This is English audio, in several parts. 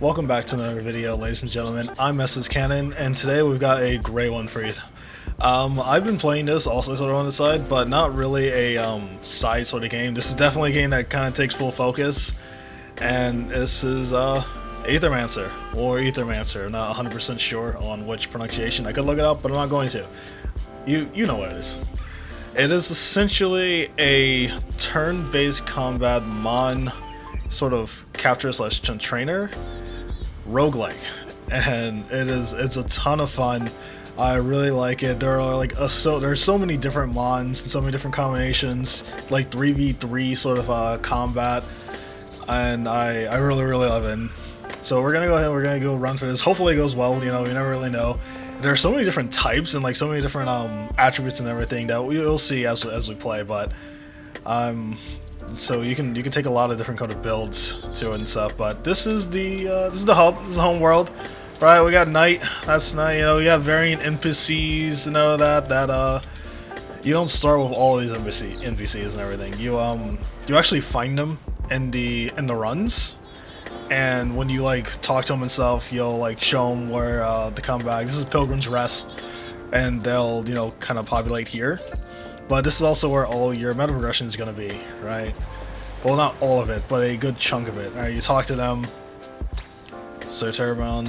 Welcome back to another video, ladies and gentlemen. I'm Mrs. Cannon, and today we've got a great one for you. I've been playing this also sort of on the side, but not really a side sort of game. This is definitely a game that kind of takes full focus, and this is Aethermancer, or Aethermancer. I'm not 100% sure on which pronunciation. I could look it up, but I'm not going to. You know what it is. It is essentially a turn-based combat mon sort of capture slash trainer roguelike, and it's a ton of fun. I really like it. There are like there's so many different mons and so many different combinations, like 3v3 sort of combat, and I really love it. So we're gonna go ahead and we're gonna go run for this. Hopefully it goes well. You know, you never really know. There are so many different types and like so many different attributes and everything that we'll see as we play, but so you can take a lot of different kind of builds to it and stuff. But this is the hub, this is the home world, right? We got night. That's night. You know, you have variant NPCs. You know that you don't start with all of these NPCs and everything. You actually find them in the runs, and when you like talk to them and stuff, you'll like show them where to come back. This is Pilgrim's Rest, and they'll kind of populate here. But this is also where all your meta progression is going to be, right? Well, not all of it, but a good chunk of it. All right, you talk to them. So Tamer,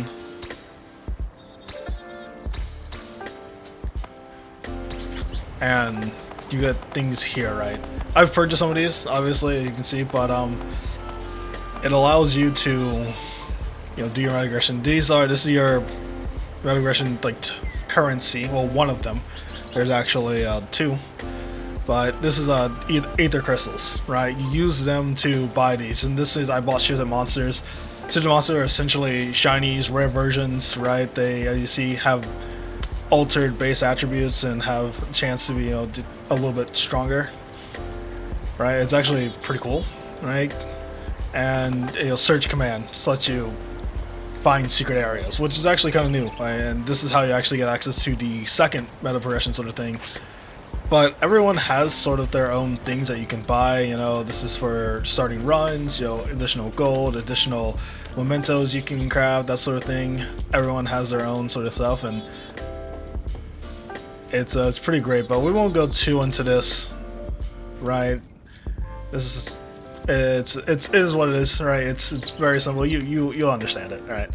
and you get things here, right? I've purchased some of these, obviously, you can see, but it allows you to, do your meta progression. This is your meta progression like currency. Well, one of them. There's actually two. But this is Aether crystals, right? You use them to buy these, and this is I bought Shifted Monsters. Shifted Monsters are essentially shinies, rare versions, right? They, as you see, have altered base attributes and have a chance to be, a little bit stronger, right? It's actually pretty cool, right? And search commands lets you find secret areas, which is actually kind of new, right? And this is how you actually get access to the second meta progression sort of thing. But everyone has sort of their own things that you can buy. This is for starting runs, additional gold, additional mementos you can craft, that sort of thing. Everyone has their own sort of stuff, and it's pretty great. But we won't go too into this, right? This is it is what it is, right? It's very simple. You'll understand it, right?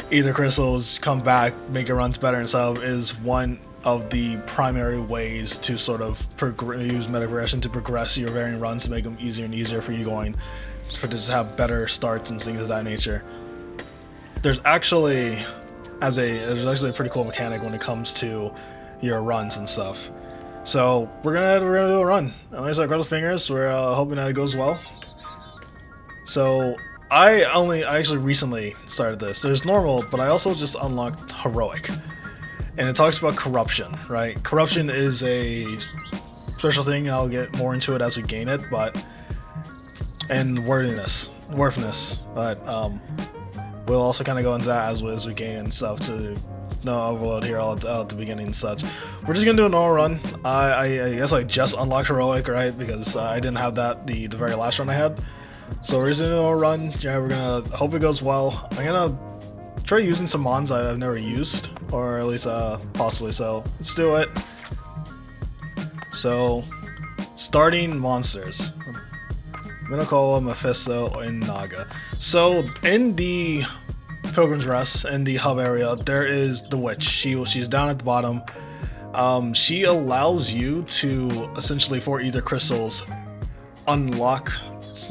Either crystals come back, make your runs better and stuff is one of the primary ways to sort of use meta progression to progress your varying runs, to make them easier and easier for you to just have better starts and things of that nature. There's actually a pretty cool mechanic when it comes to your runs and stuff. So we're gonna do a run. At least I got the fingers. We're hoping that it goes well. So I actually recently started this. There's normal, but I also just unlocked heroic. And it talks about corruption, right? Corruption is a special thing, and I'll get more into it as we gain it, and worthiness, but we'll also kind of go into that as we gain and stuff, to no overload here all at the beginning and such. We're just gonna do a normal run. I guess I just unlocked heroic, right? Because I didn't have that the very last run I had. So we're just gonna do a normal run. Yeah, we're gonna hope it goes well. I'm gonna try using some mons I've never used, or at least possibly. So let's do it. So starting monsters: Minokawa, Mephisto, and Naga. So in the Pilgrim's Rest, in the hub area, there is the witch. She's down at the bottom. She allows you to essentially, for Aether crystals, unlock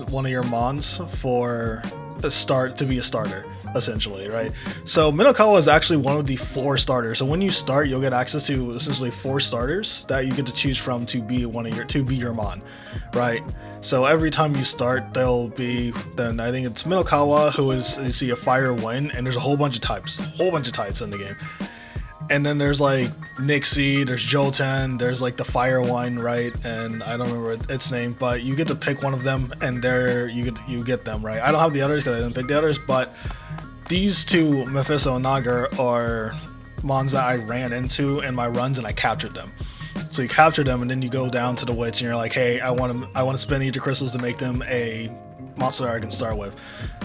one of your mons for to be a starter, essentially, right? So Minokawa is actually one of the 4 starters. So when you start, you'll get access to essentially 4 starters that you get to choose from to be your mon, right? So every time you start, then I think it's Minokawa, who is, you see, a fire wind, and there's a whole bunch of types in the game. And then there's like Nixie, there's Jolten, there's like the fire one, right? And I don't remember its name, but you get to pick one of them, and you get them, right? I don't have the others because I didn't pick the others, but these two, Mephisto and Naga, are mons that I ran into in my runs, and I captured them. So you capture them, and then you go down to the witch, and you're like, hey, I want to spend Aether crystals to make them a monster I can start with.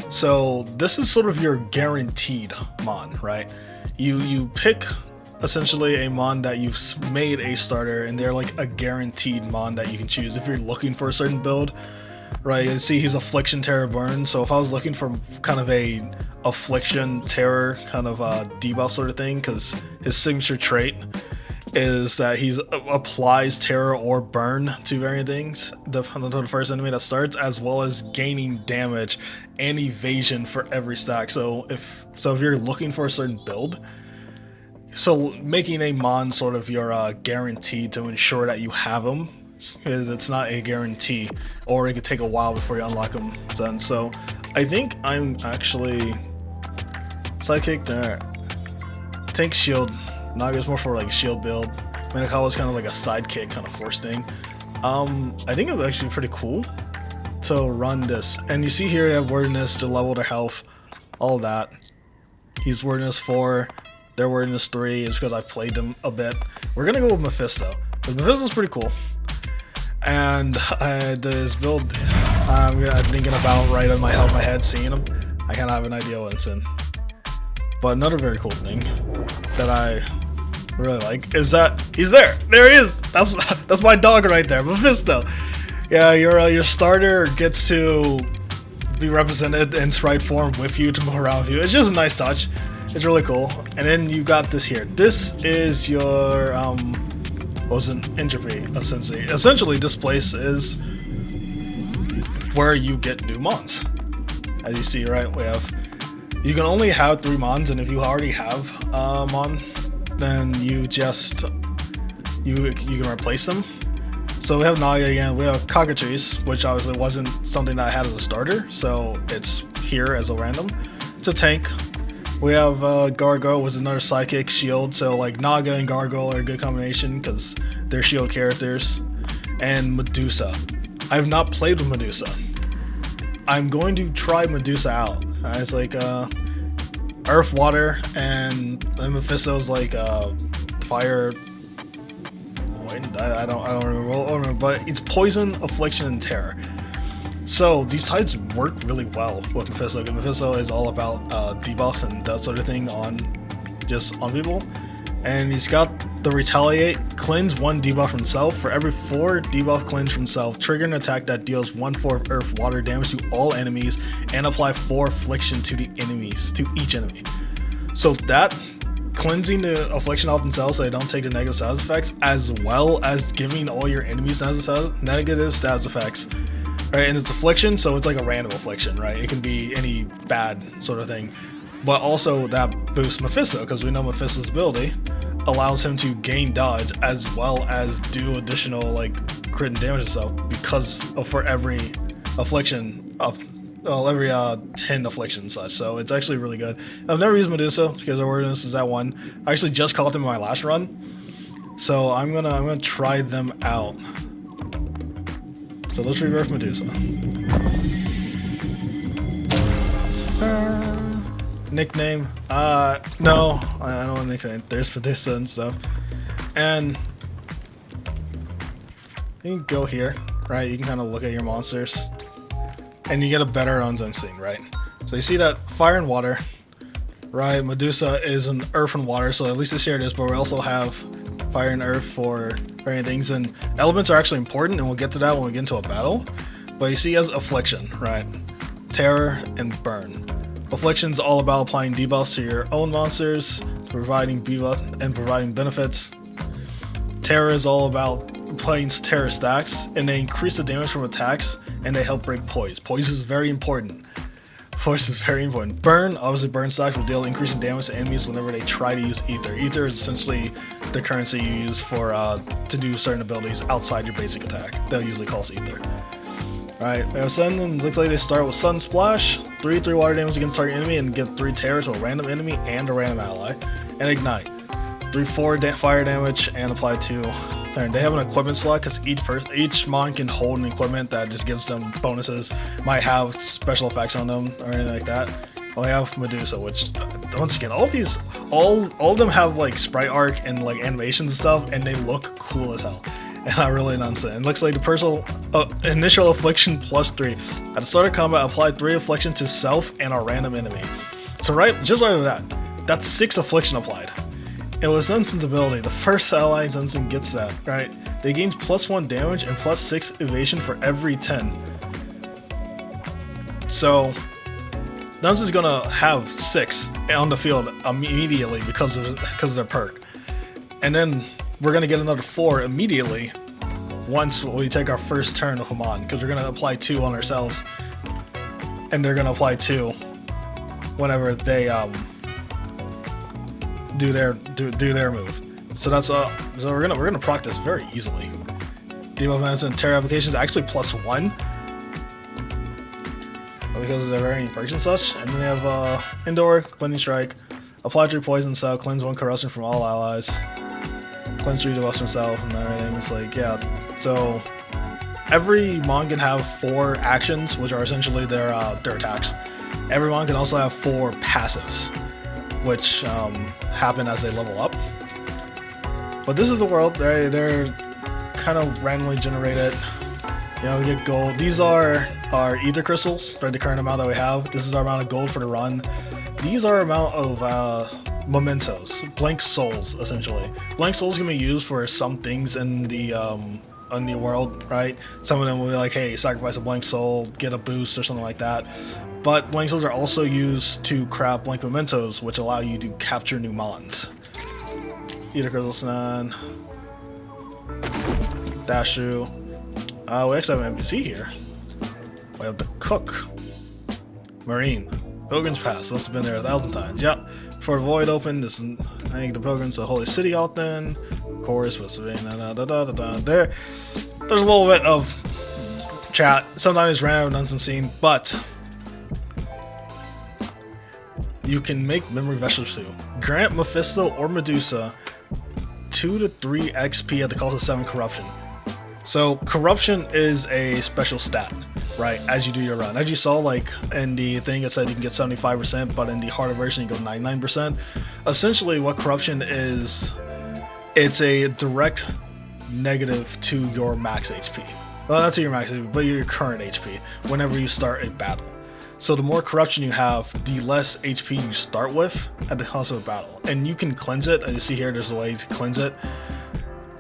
So this is sort of your guaranteed mon, right? You pick essentially a mon that you've made a starter, and they're like a guaranteed mon that you can choose if you're looking for a certain build, right? You see he's Affliction, Terror, Burn. So if I was looking for kind of a Affliction, Terror kind of debuff sort of thing, because his signature trait is that he applies Terror or Burn to varying things the first enemy that starts, as well as gaining damage and evasion for every stack. So if you're looking for a certain build, so making a mon sort of your guarantee to ensure that you have him, it's not a guarantee, or it could take a while before you unlock him then. So I think I'm actually sidekick there. Tank shield. Naga's more for like shield build. Minakawa's kind of like a sidekick kind of force thing. I think it's actually pretty cool to run this. And you see here they have wordiness to level their health, all that. He's wordiness 4, they're wordiness 3. It's because I played them a bit. We're gonna go with Mephisto, because Mephisto's pretty cool. And this build, I'm thinking about right on my head seeing him. I kind of have an idea what it's in. But another very cool thing that I really like is that he's there. There he is. That's my dog right there, Mephisto. Yeah, your starter gets to be represented in sprite form with you to move around with you. It's just a nice touch. It's really cool. And then you got this here. This is your was an entropy essentially. This place is where you get new mons. As you see, right, you can only have 3 mons, and if you already have mon, then you can replace them. So we have Naga again, we have Cockatrice, which obviously wasn't something that I had as a starter, so it's here as a random. It's a tank. We have Gargoyle, which is another sidekick shield, so like Naga and Gargoyle are a good combination because they're shield characters. And Medusa. I have not played with Medusa. I'm going to try Medusa out. It's like Earth, Water, and Mephisto's like Fire. I don't remember, but it's Poison, Affliction, and Terror. So these types work really well with Mephisto. Mephisto is all about debuffs and that sort of thing on people, and he's got the Retaliate, cleanse 1 debuff from self. For every 4 debuff cleanse from self, trigger an attack that deals 1/4 Earth Water damage to all enemies, and apply 4 affliction to each enemy. So that cleansing the affliction off themselves so they don't take the negative status effects, as well as giving all your enemies negative status effects. Right, and it's affliction, so it's like a random affliction, right? It can be any bad sort of thing. But also that boosts Mephisto, because we know Mephisto's ability allows him to gain dodge as well as do additional like crit and damage itself, because for every affliction every 10 affliction and such. So it's actually really good. I've never used Medusa because our wordiness is that 1. I actually just caught them in my last run, so I'm gonna try them out. So let's rebirth Medusa. Nickname? No, I don't want a nickname. There's Medusa and stuff. And you can go here, right? You can kind of look at your monsters, and you get a better instinct, right? So you see that fire and water, right? Medusa is an earth and water, so at least they share this, but we also have fire and earth for varying things, and elements are actually important, and we'll get to that when we get into a battle. But you see, he has affliction, right? Terror and burn. Affliction's all about applying debuffs to your own monsters, providing benefits. Terror is all about playing terror stacks, and they increase the damage from attacks, and they help break poise. Poise is very important. Poise is very important. Burn, obviously burn stacks will deal increasing damage to enemies whenever they try to use Ether. Ether is essentially the currency you use for to do certain abilities outside your basic attack. That usually calls Ether. Alright, we have Sun, and looks like they start with Sun Splash, 3/3 water damage against target enemy, and give 3 terror to a random enemy and a random ally. And Ignite, 3/4 fire damage, and apply 2. And they have an equipment slot because each mon can hold an equipment that just gives them bonuses, might have special effects on them or anything like that. We have Medusa, which once again, all of them have like sprite arc and like animations and stuff, and they look cool as hell. and not really nonsense. It looks like the personal initial affliction +3. At the start of combat, apply 3 affliction to self and a random enemy. So just right like that, that's 6 affliction applied. It was Zensen's ability. The first ally Zensen gets that, right? They gain +1 damage and +6 evasion for every 10. So Zensen's gonna have 6 on the field immediately because of their perk. And then we're gonna get another 4 immediately once we take our first turn with them on, because we're gonna apply 2 on ourselves, and they're gonna apply 2 whenever they do their move. So that's so we're gonna proc this very easily. Debuff medicine terror applications actually +1 because of their varying perks and such. And then we have indoor cleansing strike, apply 3 poison cell, cleanse 1 corruption from all allies, cleanse 3 debuffs himself, and everything. It's like, yeah. So every mon can have 4 actions, which are essentially their attacks. Every mon can also have 4 passives, which happen as they level up. But this is the world. They're kind of randomly generated. You know, we get gold. These are our ether crystals. They're the current amount that we have. This is our amount of gold for the run. These are our amount of mementos, blank souls, essentially. Blank souls can be used for some things in the world, right? Some of them will be like, hey, sacrifice a blank soul, get a boost or something like that. But blank souls are also used to craft blank mementos, which allow you to capture new mons. Ether crystal snan, Dashu. We actually have an NPC here. We have the cook, Marine. Pilgrim's Pass, must have been there 1,000 times. Yep. Before the void opened, this I think the pilgrims to the holy city out then. Of course, with there's a little bit of chat. Sometimes it's random nonsense scene, but you can make memory vessels too. Grant Mephisto or Medusa 2 to 3 XP at the cost of 7 corruption. So corruption is a special stat, right, as you do your run. As you saw, like in the thing, it said you can get 75%, but in the harder version you go 99%. Essentially what corruption is, it's a direct negative to your max HP. Well, not to your max HP, but your current HP whenever you start a battle. So the more corruption you have, the less HP you start with at the cost of a battle. And you can cleanse it, and you see here there's a way to cleanse it.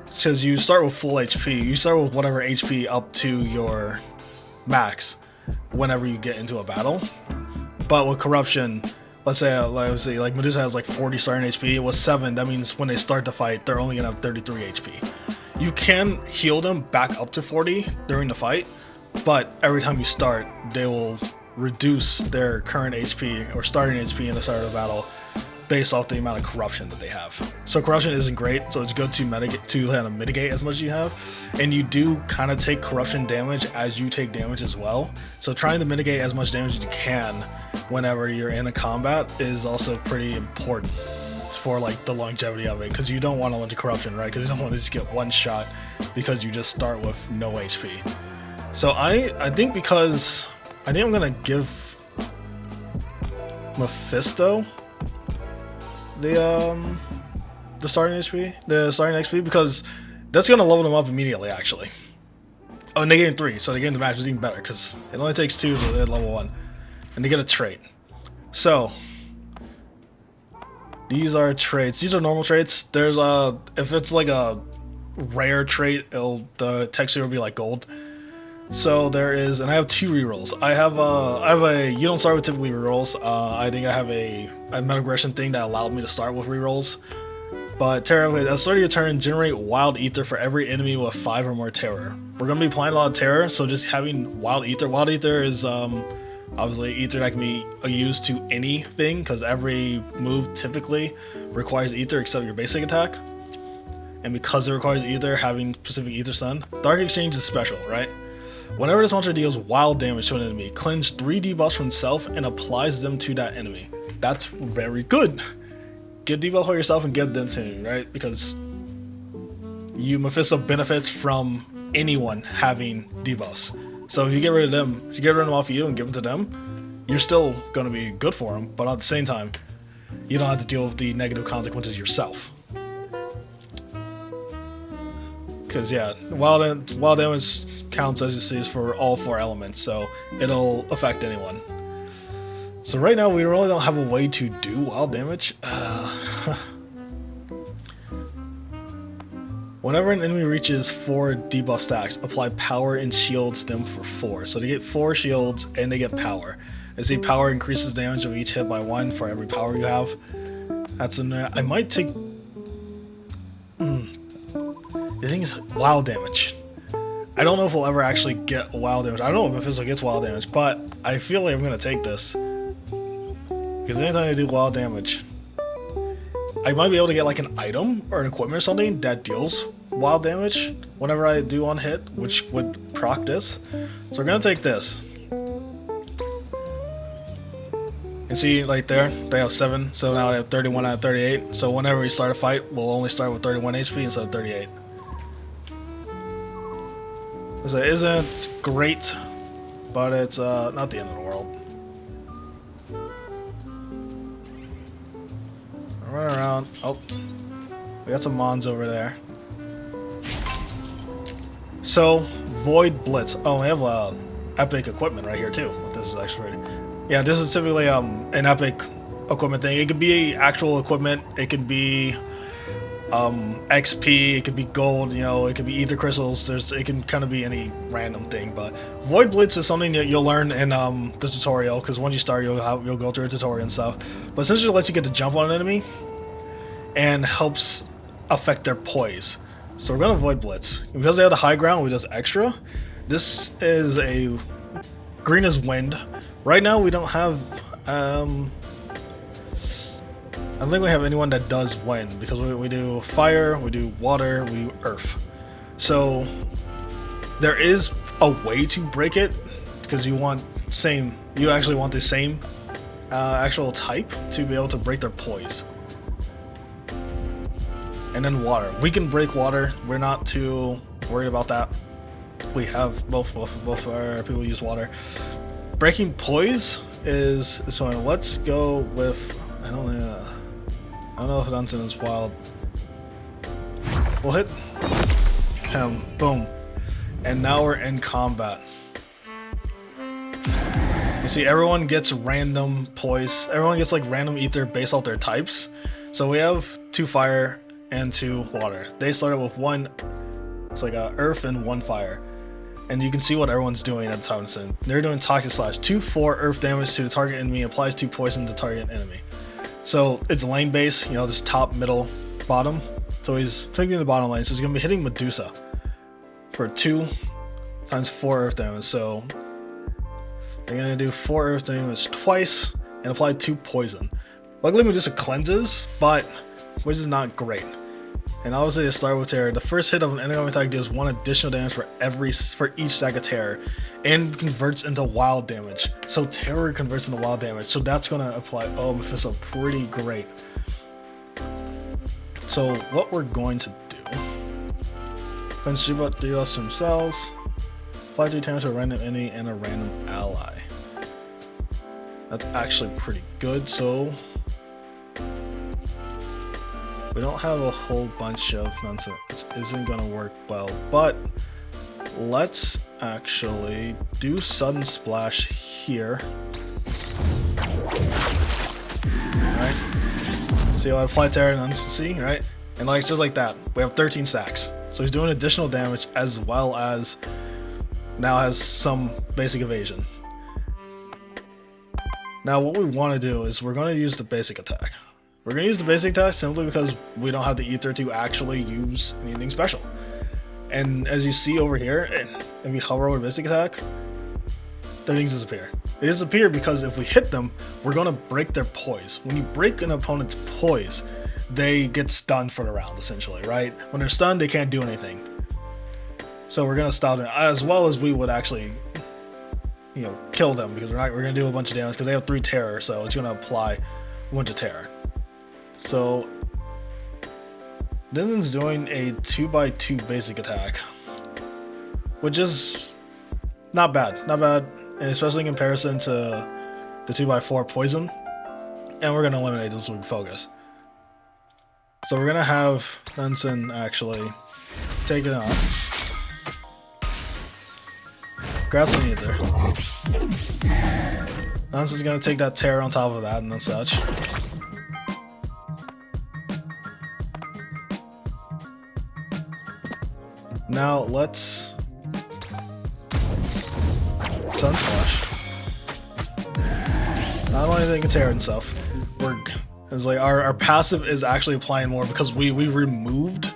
Because you start with full HP, you start with whatever HP up to your max whenever you get into a battle. But with corruption, let's say like Medusa has like 40 starting HP, with 7, that means when they start the fight, they're only gonna have 33 HP. You can heal them back up to 40 during the fight, but every time you start, they will reduce their current HP or starting HP in the start of the battle based off the amount of corruption that they have. So corruption isn't great, so it's good to mitigate as much as you have. And you do kind of take corruption damage as you take damage as well. So trying to mitigate as much damage as you can whenever you're in a combat is also pretty important. It's for like the longevity of it, because you don't want a bunch of corruption, right? Because you don't want to just get one shot because you just start with no HP. So I think I'm gonna give Mephisto the starting XP, because that's gonna level them up immediately actually. Oh, and they gain 3, so they gain the match is even better because it only takes 2 to hit level 1, and they get a trait. So these are traits. These are normal traits. There's if it's like a rare trait, the texture will be like gold. So there is, and I have 2 rerolls. I have a you don't start with typically rerolls. I think I have a meta-aggression thing that allowed me to start with rerolls. But terror, at the start of your turn, generate wild ether for every enemy with 5 or more terror. We're gonna be applying a lot of terror, so just having wild ether. Wild ether is obviously ether that can be used to anything, because every move typically requires ether except your basic attack. And because it requires ether, having specific ether stun. Dark Exchange is special, right? Whenever this monster deals wild damage to an enemy, cleanse 3 debuffs from itself and applies them to that enemy. That's very good. Get debuff for yourself and give them to me, right? Because Mephisto benefits from anyone having debuffs. So if you get rid of them, if you get rid of them off you and give them to them, you're still going to be good for them. But at the same time, you don't have to deal with the negative consequences yourself. Because yeah, wild damage counts, as you see, for all 4 elements, so it'll affect anyone. So right now we really don't have a way to do wild damage. Whenever an enemy reaches 4 debuff stacks, apply power and shield stem for 4. So they get 4 shields and they get power. I see power increases damage of each hit by 1 for every power you have. That's in there. I might take... The thing is, wild damage. I don't know if we'll ever actually get wild damage. I don't know if Mephisto gets wild damage, but I feel like I'm going to take this. Because anytime I do wild damage, I might be able to get like an item or an equipment or something that deals wild damage whenever I do on hit, which would proc this. So we're going to take this. And see, like there, they have 7, so now they have 31 out of 38. So whenever we start a fight, we'll only start with 31 HP instead of 38. So it isn't great, but it's not the end of the world. Run around. Oh, we got some mons over there. So Void Blitz. Oh, we have epic equipment right here too. This is actually, yeah, this is typically an epic equipment thing. It could be actual equipment. It could be XP. It could be gold. You know, it could be ether crystals. It can kind of be any random thing. But Void Blitz is something that you'll learn in the tutorial, because once you start, you'll go through a tutorial and stuff. But essentially, it lets you get the jump on an enemy and helps affect their poise. So we're gonna Void Blitz because they have the high ground. We just extra. This is a green as wind. Right now, we don't have. I don't think we have anyone that does wind, because we do fire, we do water, we do earth. So there is a way to break it, because you actually want the same actual type to be able to break their poise. And then water. We can break water. We're not too worried about that. We have both our people use water. Breaking poise is fine. Let's go with, I don't know if Dunson is wild. We'll hit him. Boom. And now we're in combat. You see, everyone gets random poise. Everyone gets like random ether based off their types. So we have 2 fire and 2 water. They started with 1. It's like earth and 1 fire. And you can see what everyone's doing at the time. They're doing Toxic Slash. 2/4 earth damage to the target enemy, applies 2 poison to target enemy. So it's lane base, you know, this top, middle, bottom. So he's taking the bottom lane. So he's going to be hitting Medusa for 2 times 4 earth damage. So they're going to do 4 earth damage twice and apply 2 poison. Luckily Medusa cleanses, but which is not great. And obviously to start with Terror, the first hit of an enemy attack deals 1 additional damage for each stack of Terror and converts into wild damage. So Terror converts into wild damage. So that's gonna apply, oh, Mephisto, pretty great. So what we're going to do, cleanse 3 us themselves, apply 3 damage to a random enemy and a random ally. That's actually pretty good. So we don't have a whole bunch of nonsense. It isn't gonna work well, but let's actually do Sudden Splash here. Alright. See how I apply Terror and Instancy, right? And like just like that, we have 13 stacks. So he's doing additional damage as well as now has some basic evasion. Now what we want to do is we're going to use the basic attack. We're going to use the basic attack simply because we don't have the ether to actually use anything special. And as you see over here, if we hover over basic attack, their things disappear. They disappear because if we hit them, we're going to break their poise. When you break an opponent's poise, they get stunned for the round, essentially, right? When they're stunned, they can't do anything. So we're going to stop them, as well as we would actually, you know, kill them, because we're going to do a bunch of damage because they have 3 terror, so it's going to apply a bunch of terror. So Dinden's doing a 2x2 basic attack, which is not bad, and especially in comparison to the 2x4 poison. And we're going to eliminate this with focus. So we're going to have Benson actually take it off. Grass neither. Nonsense is gonna take that tear on top of that and then such. Now let's Sun Splash. Not only they can tear and stuff, it's like our passive is actually applying more because we removed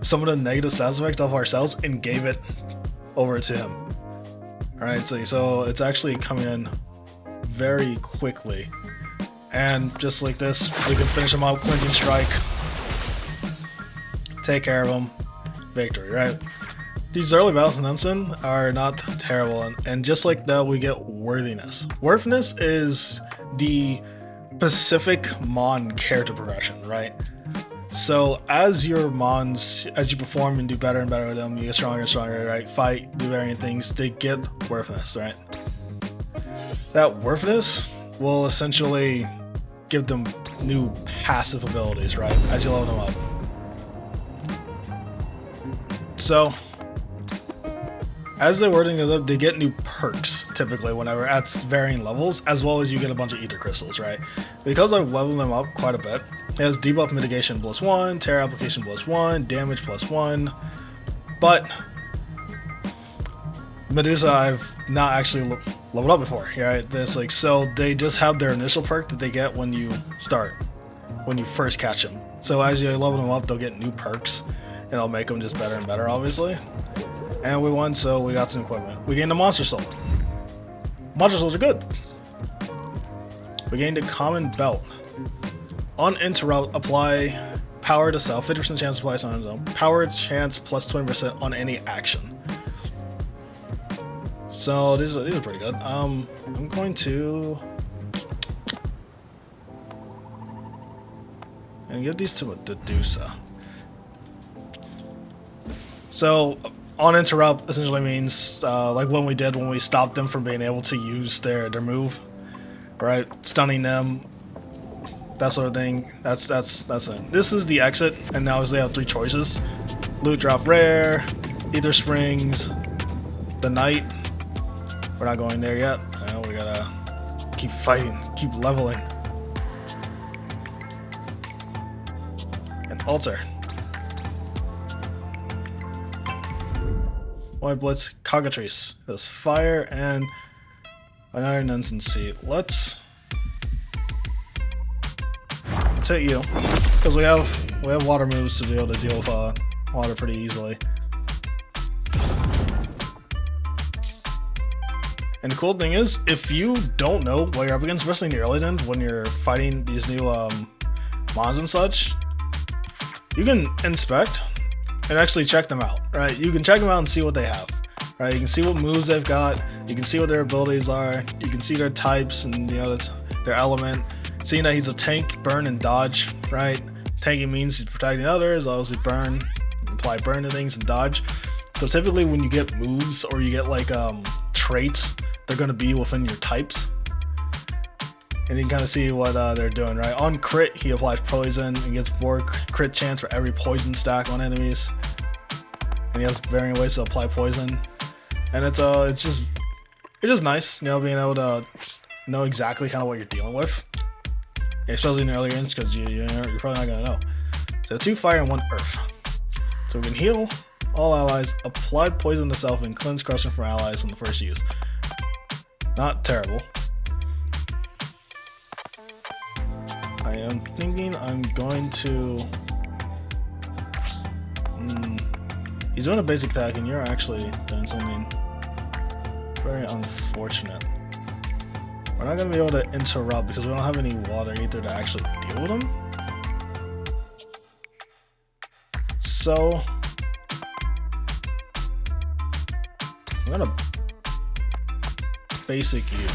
some of the negative side effects of ourselves and gave it over to him. Alright, so it's actually coming in very quickly. And just like this, we can finish him out, clinching strike. Take care of him. Victory, right? These early battles in Ensign are not terrible, and just like that, we get worthiness. Worthiness is the specific Mon character progression, right? So as your Mons, as you perform and do better and better with them, you get stronger and stronger, right? Fight, do varying things, they get worthiness, right? That worthiness will essentially give them new passive abilities, right? As you level them up. So, as they're working it up, they get new perks, typically, whenever at varying levels, as well as you get a bunch of ether crystals, right? Because I've leveled them up quite a bit, it has debuff mitigation +1, tear application +1, damage +1, but Medusa I've not actually leveled up before, right? This like, so they just have their initial perk that they get when you start, when you first catch them. So as you level them up, they'll get new perks, and it'll make them just better and better, obviously. And we won, so we got some equipment. We gained a Monster Soul. Monster Souls are good. We gained a Common Belt. Uninterrupt, apply power to self, 50% chance to apply on his own. Power chance plus 20% on any action. So these are pretty good. I'm going to give these to Medusa. So uninterrupt essentially means like when we stopped them from being able to use their move, right? Stunning them, that sort of thing. That's it. This is the exit, and now they have 3 choices: loot drop rare, Ether Springs, the Knight. We're not going there yet. We gotta keep fighting, keep leveling. And altar. White Blitz, Cockatrice. There's fire and another Ensign seat. Let's hit you, because we have water moves to be able to deal with water pretty easily. And the cool thing is, if you don't know what you're up against, especially in the early end when you're fighting these new mons and such, you can inspect and actually check them out, right? You can check them out and see what they have, right? You can see what moves they've got, you can see what their abilities are, you can see their types and their element. Seeing that he's a tank, burn and dodge, right? Tanking means he's protecting others, obviously burn, apply burn to things and dodge. So typically when you get moves or you get like traits, they're gonna be within your types. And you can kind of see what they're doing, right? On crit, he applies poison and gets more crit chance for every poison stack on enemies. And he has varying ways to apply poison. And it's just nice, being able to know exactly kind of what you're dealing with. Especially in the early games, because you're probably not gonna know. So 2 fire and 1 earth. So we can heal all allies, apply poison to self, and cleanse crushing from allies in the first use. Not terrible. I am thinking I'm going to... He's doing a basic attack and you're actually doing something very unfortunate. We're not going to be able to interrupt because we don't have any water either to actually deal with him. So I'm going to basic you.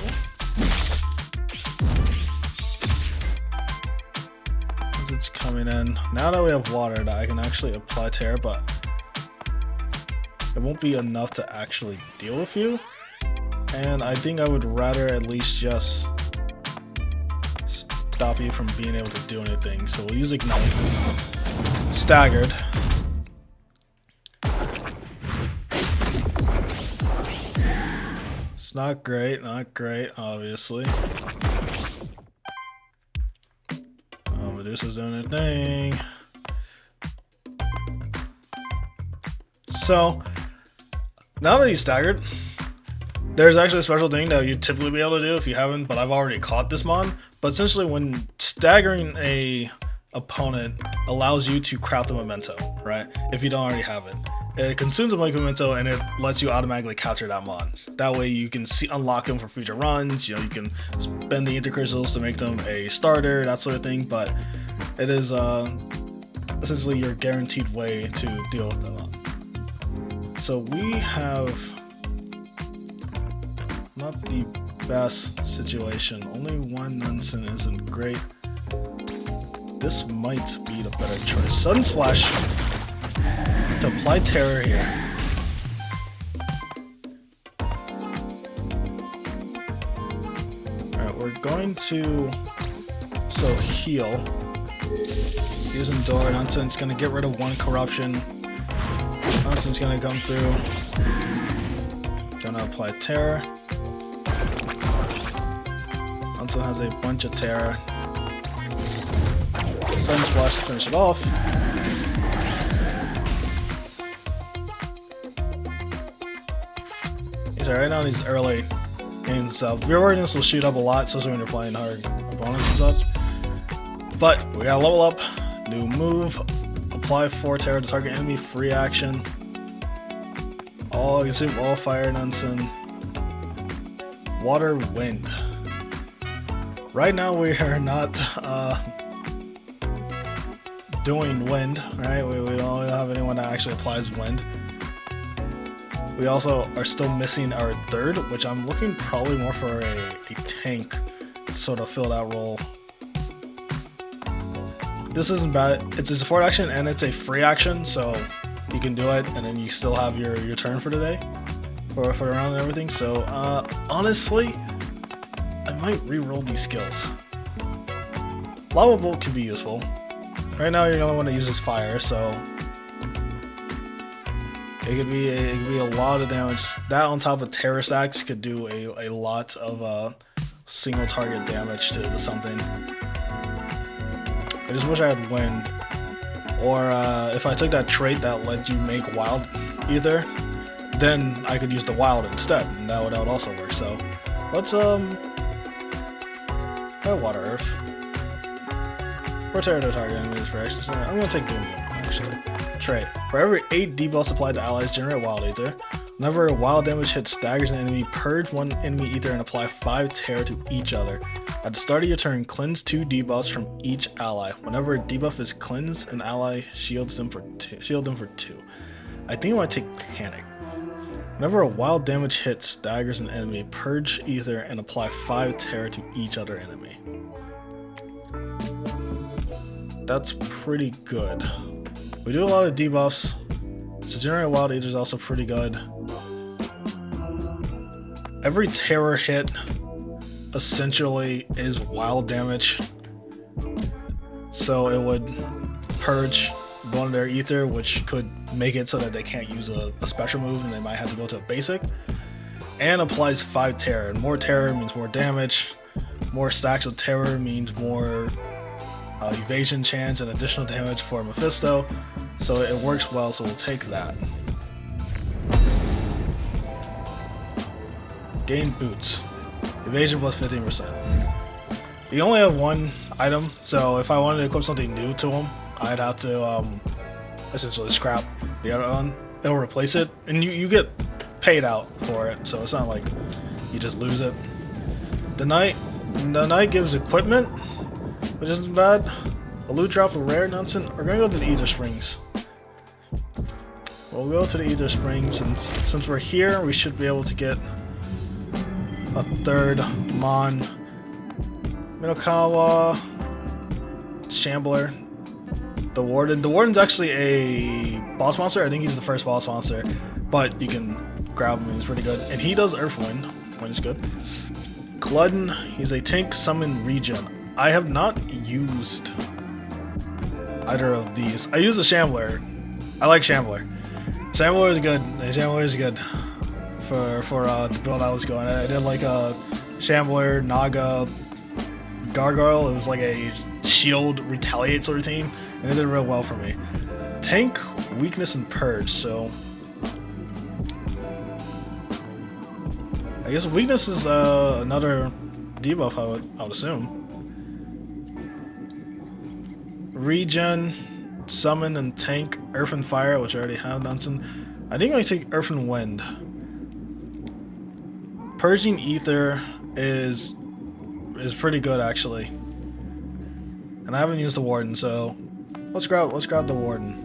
It's coming in. Now that we have water, that I can actually apply tear, but it won't be enough to actually deal with you. And I think I would rather at least just stop you from being able to do anything. So we'll use Ignite. Staggered. It's not great, obviously. Medusa's doing her thing. So, now that he's staggered, there's actually a special thing that you'd typically be able to do if you haven't, but I've already caught this mon. But essentially, when staggering a opponent allows you to craft a memento, right? If you don't already have it. It consumes a memento and it lets you automatically capture that mon. That way you can unlock them for future runs. You know, you can spend the ether crystals to make them a starter, that sort of thing. But it is essentially your guaranteed way to deal with them. So we have not the best situation. Only one Nunson isn't great. This might be the better choice. Sudden Splash to apply terror here. Alright, we're going to heal. Using Door, Nonson's gonna get rid of one corruption. Nonson's gonna come through. Gonna apply terror. Nonson has a bunch of terror. Sudden Splash to finish it off. So right now he's early, and so your awareness will shoot up a lot, especially when you're playing hard opponents and such. But we gotta level up. New move. Apply 4 terror to target enemy. Free action. Consume all fire, Nunson. Water, wind. Right now we are not doing wind, right? We don't have anyone that actually applies wind. We also are still missing our third, which I'm looking probably more for a tank to sort of fill that role. This isn't bad. It's a support action and it's a free action, so you can do it and then you still have your turn for the day, for the round and everything. So honestly, I might re-roll these skills. Lava Bolt could be useful. Right now you're the only one that uses fire, so it could be a lot of damage. That on top of terror stacks could do a lot of single target damage to something. I just wish I had wind, or if I took that trait that let you make wild ether, then I could use the wild instead, and that would also work. So let's water earth. Or terror to target enemies for action. So I'm gonna take Doom actually. Trait. For every 8 debuffs applied to allies, generate wild ether. Whenever a wild damage hit staggers an enemy, purge 1 enemy ether and apply 5 terror to each other. At the start of your turn, cleanse 2 debuffs from each ally. Whenever a debuff is cleansed, an ally shields them for 2. I think I might take Panic. Whenever a wild damage hit staggers an enemy, purge ether and apply 5 terror to each other enemy. That's pretty good. We do a lot of debuffs, so generate wild ether is also pretty good. Every terror hit essentially is wild damage, so it would purge one of their ether, which could make it so that they can't use a special move and they might have to go to a basic, and applies 5 terror. And more terror means more damage. More stacks of terror means more evasion chance and additional damage for Mephisto, so it works well, so we'll take that. Gain boots. Evasion plus 15%. You only have one item, so if I wanted to equip something new to him, I'd have to essentially scrap the other one. It'll replace it, and you get paid out for it, so it's not like you just lose it. The knight gives equipment, which isn't bad. A loot drop of rare nonsense. We're gonna go to the Ether Springs. We'll go to the Ether Springs, and since we're here, we should be able to get a third Mon. Minokawa, Shambler, the Warden. The Warden's actually a boss monster. I think he's the first boss monster, but you can grab him and he's pretty good. And he does Earthwind, which is good. Glutton, he's a tank summon regen. I have not used either of these. I use the Shambler. I like Shambler. Shambler is good. Shambler is good for the build I was going. I did like a Shambler, Naga, Gargoyle. It was like a shield retaliate sort of team, and it did real well for me. Tank, weakness, and purge. So I guess weakness is another debuff. I would assume. Regen, summon, and tank earth and fire, which I already have. Nonsense. I think I'm gonna take earth and wind. Purging ether is pretty good actually, and I haven't used the warden, so let's grab the warden.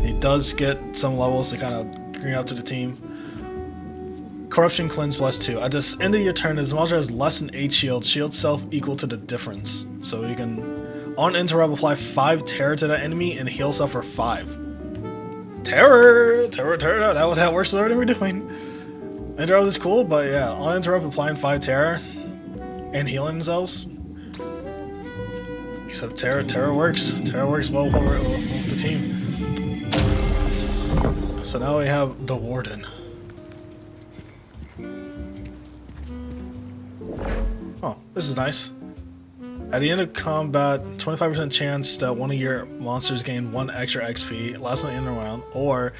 He does get some levels to kind of bring out to the team. Corruption cleanse +2. At the end of your turn, this monster has less than 8 shield. Shield self equal to the difference. So you can, on interrupt, apply 5 terror to that enemy and heal self for 5. Terror! That works with everything we're doing. Interrupt is cool, but yeah, on interrupt, applying 5 terror and healing themselves. Except terror works. Terror works well with the team. So now we have the warden. Oh, this is nice. At the end of combat, 25% chance that one of your monsters gain 1 extra XP, last in the round, or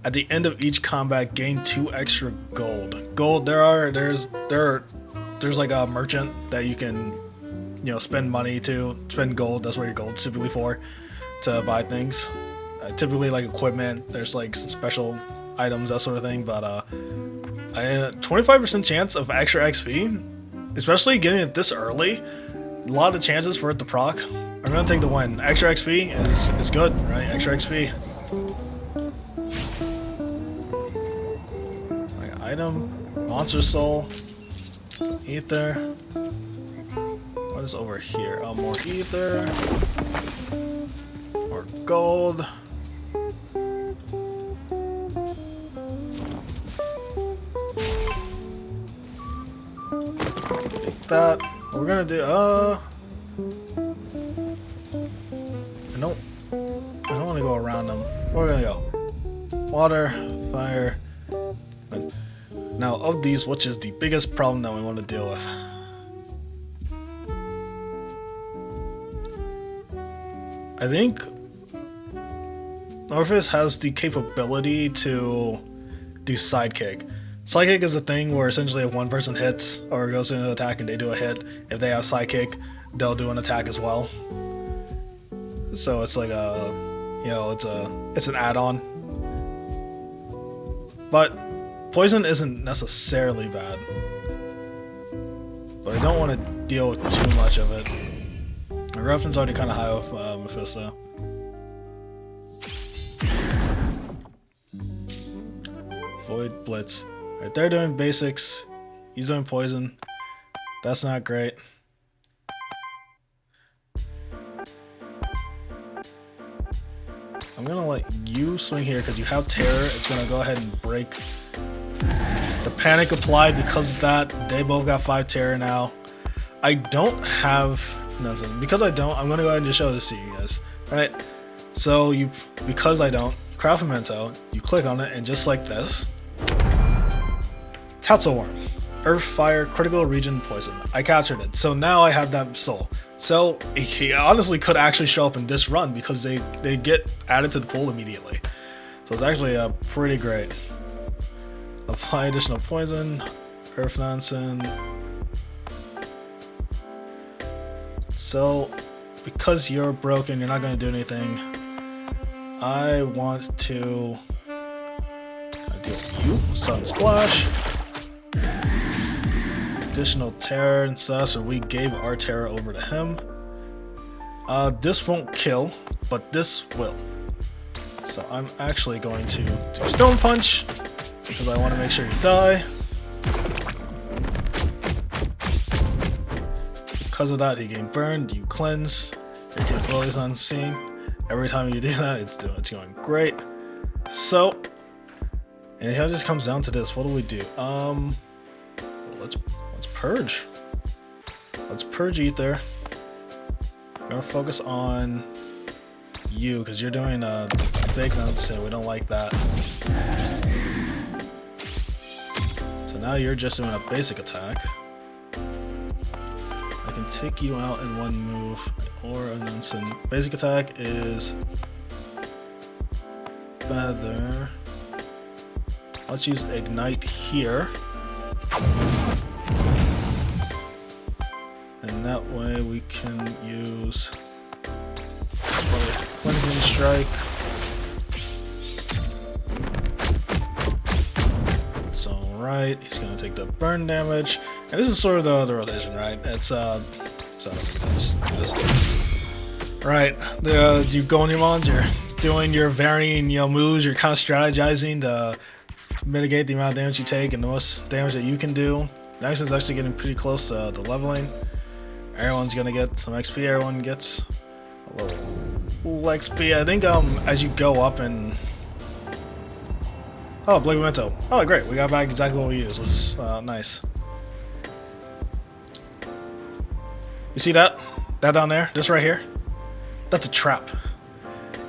at the end of each combat, gain 2 extra gold. Gold, there's like a merchant that you can, you know, spend money to spend gold. That's where your gold's typically for, to buy things. Typically like equipment. There's like some special items, that sort of thing. But 25% chance of extra XP. Especially getting it this early, a lot of chances for it to proc. I'm gonna take the win. Extra XP is good, right? Extra XP. Like item, monster soul, ether. What is over here? Oh, more ether, more gold. That we're gonna do I don't want to go around them. We're gonna go water, fire. Now of these, which is the biggest problem that we want to deal with? I think Orpheus has the capability to do sidekick. Sidekick is a thing where essentially if one person hits or goes into an attack and they do a hit, if they have sidekick, they'll do an attack as well. So it's like a, you know, it's an add-on. But poison isn't necessarily bad. But I don't want to deal with too much of it. My reference already kind of high with Mephisto. Void Blitz. Alright, they're doing basics. He's doing poison. That's not great. I'm gonna let you swing here because you have terror. It's gonna go ahead and break. The panic applied because of that. They both got 5 terror now. I don't have nothing. Because I don't, I'm gonna go ahead and just show this to you guys. Alright. So because I don't, craft a memento, you click on it and just like this. Tatzelworm. Earth, fire, critical region, poison. I captured it. So now I have that soul. So he honestly could actually show up in this run because they get added to the pool immediately. So it's actually pretty great. Apply additional poison. Earth nonsense. So because you're broken, you're not going to do anything. I want to deal with you. Sun Splash. Additional terror and stuff, so we gave our terror over to him. This won't kill, but this will. So I'm actually going to do Stone Punch because I want to make sure you die. Because of that, he gained burned. You cleanse. Your capabilities on scene. Every time you do that, it's going great. So, and it just comes down to this. What do we do? Let's purge. Let's purge ether. I'm gonna focus on you because you're doing fake nonsense. We don't like that. now you're just doing a basic attack. I can take you out in one move, or and then some basic attack is feather. Let's use ignite here, and that way we can use cleansing strike. Right, he's gonna take the burn damage, and this is sort of the rotation, right? It's so just do this. Right, you go on your mons, you're doing your varying moves, you're kind of strategizing to mitigate the amount of damage you take and the most damage that you can do. Next is actually getting pretty close to leveling. Everyone's gonna get some XP. Everyone gets a little XP. I think as you go up and oh, Blade Memento. Oh, great. We got back exactly what we used, which is nice. You see that? That down there? This right here? That's a trap.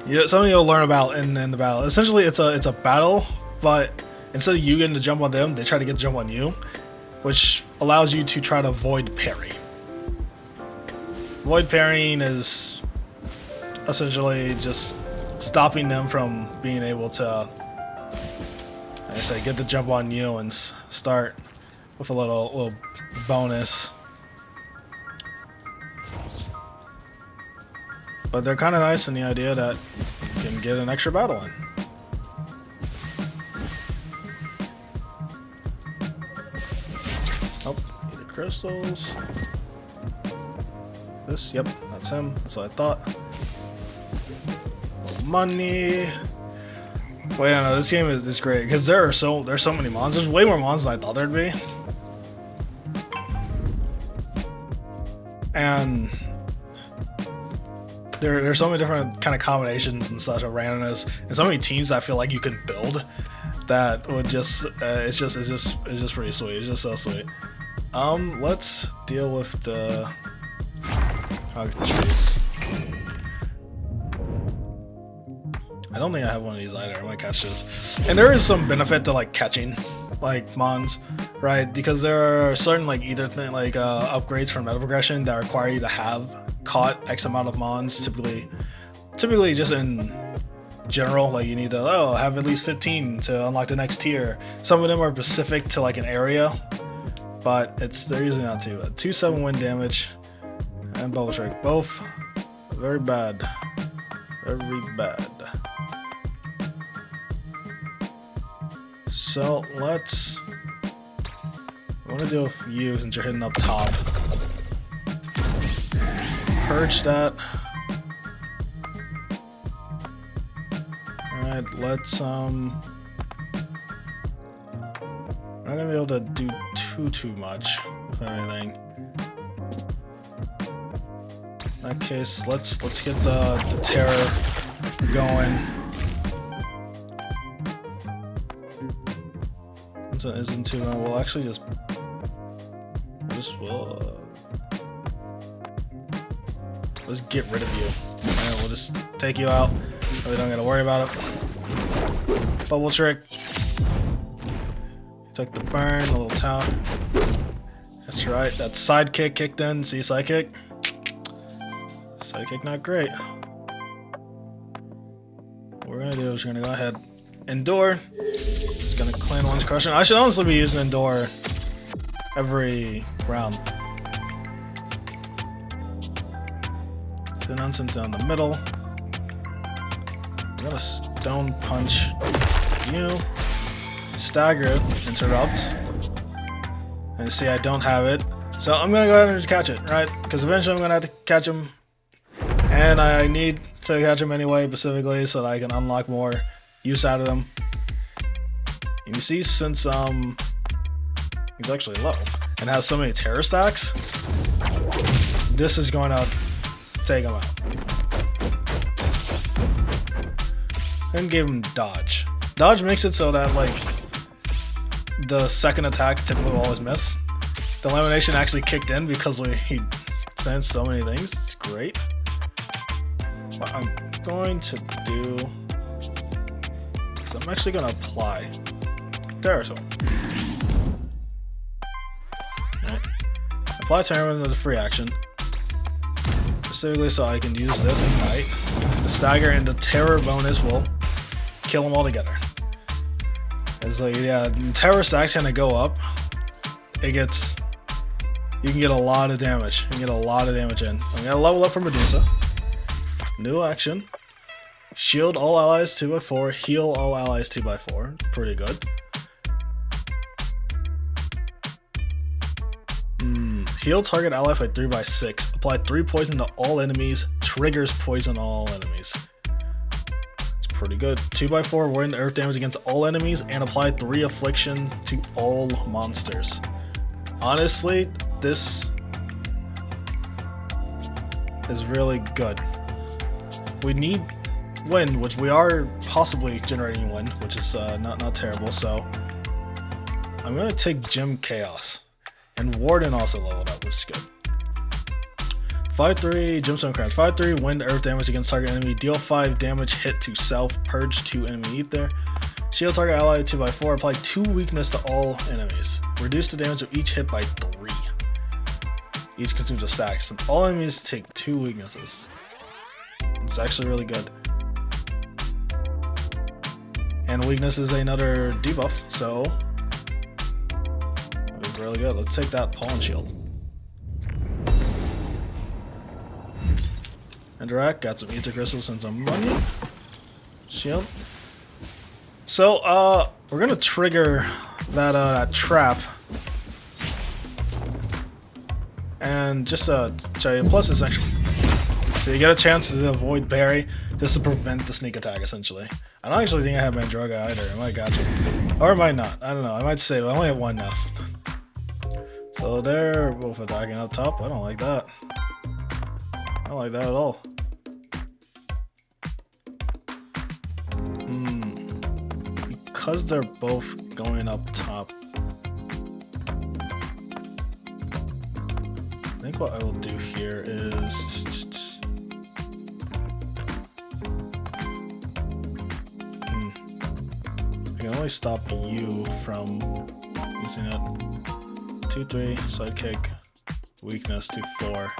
Yeah, something you'll learn about in the battle. Essentially, it's a battle, but instead of you getting to jump on them, they try to get to jump on you, which allows you to try to avoid parry. Void parrying is essentially just stopping them from being able to I say get the jump on you and start with a little bonus. But they're kind of nice in the idea that you can get an extra battle in. Oh, need the crystals. This, yep, that's him. That's what I thought. Money. Well, yeah, no, this game is great because there's so many mons. There's way more mons than I thought there'd be, and there's so many different kind of combinations and such of randomness, and so many teams that I feel like you can build that would just it's just pretty sweet. It's just so sweet. Let's deal with the trees. I don't think I have one of these either. I might catch this. And there is some benefit to like catching like mons, right? Because there are certain like upgrades from meta progression that require you to have caught X amount of mons. Typically just in general, like you need to have at least 15 to unlock the next tier. Some of them are specific to like an area, but they're usually not too bad. 2/7 wind damage and bubble strike, both very bad. Very bad. So I want to deal with you since you're hitting up top. Purge that. Alright, let's we're not gonna be able to do too much with anything. In that case, let's get the terror going. Isn't too bad. We'll actually let's get rid of you. Alright, we'll just take you out. We don't gotta worry about it. Bubble trick. You took the burn, a little tower. That's right. That sidekick kicked in. See sidekick? Sidekick not great. What we're gonna do is we're gonna go ahead, endure. Gonna clan one's crushing. I should honestly be using endure every round. Then unsent down the middle. I'm gonna stone punch you. Stagger, interrupt. And see, I don't have it. So I'm gonna go ahead and just catch it, right? Because eventually I'm gonna have to catch him. And I need to catch him anyway, specifically, so that I can unlock more use out of them. And you see, since he's actually low and has so many terror stacks, this is going to take him out. Then give him dodge. Dodge makes it so that like the second attack typically will always miss. The elimination actually kicked in because he sends so many things. It's great. What I'm going to do is I'm actually going to apply Terror Tool. apply Tamer with a free action. Specifically so I can use this Ignite. The stagger and the terror bonus will kill them all together. It's like, yeah, terror stacks kind of go up. It gets, you can get a lot of damage. You can get a lot of damage in. I'm gonna level up for Medusa. New action. Shield all allies 2x4. Heal all allies 2x4. Pretty good. Heal target ally by 3x6. Apply 3 poison to all enemies. Triggers poison all enemies. It's pretty good. 2x4 wind earth damage against all enemies and apply 3 affliction to all monsters. Honestly, this is really good. We need wind, which we are possibly generating wind, which is not terrible. So I'm gonna take Gem Chaos. And Warden also leveled up, which is good. 5-3 Gemstone Crunch. 5-3 wind earth damage against target enemy. Deal 5 damage hit to self. Purge 2 enemy ether. Shield target ally 2x4. Apply 2 weakness to all enemies. Reduce the damage of each hit by 3. Each consumes a stack. So all enemies take 2 weaknesses. It's actually really good. And weakness is another debuff, so really good. Let's take that Pollen Shield. Interact, got some Ether Crystals and some money. Shield. So, we're gonna trigger that trap. And just show you, plus it's actually, so you get a chance to avoid Barry, just to prevent the sneak attack, essentially. I don't actually think I have Mandroga either. I might got you. Or I might not. I don't know. I might save. I only have 1 now. So they're both attacking up top. I don't like that. I don't like that at all. Because they're both going up top, I think what I will do here is I can only stop you from using it. 2-3 sidekick, weakness 2-4.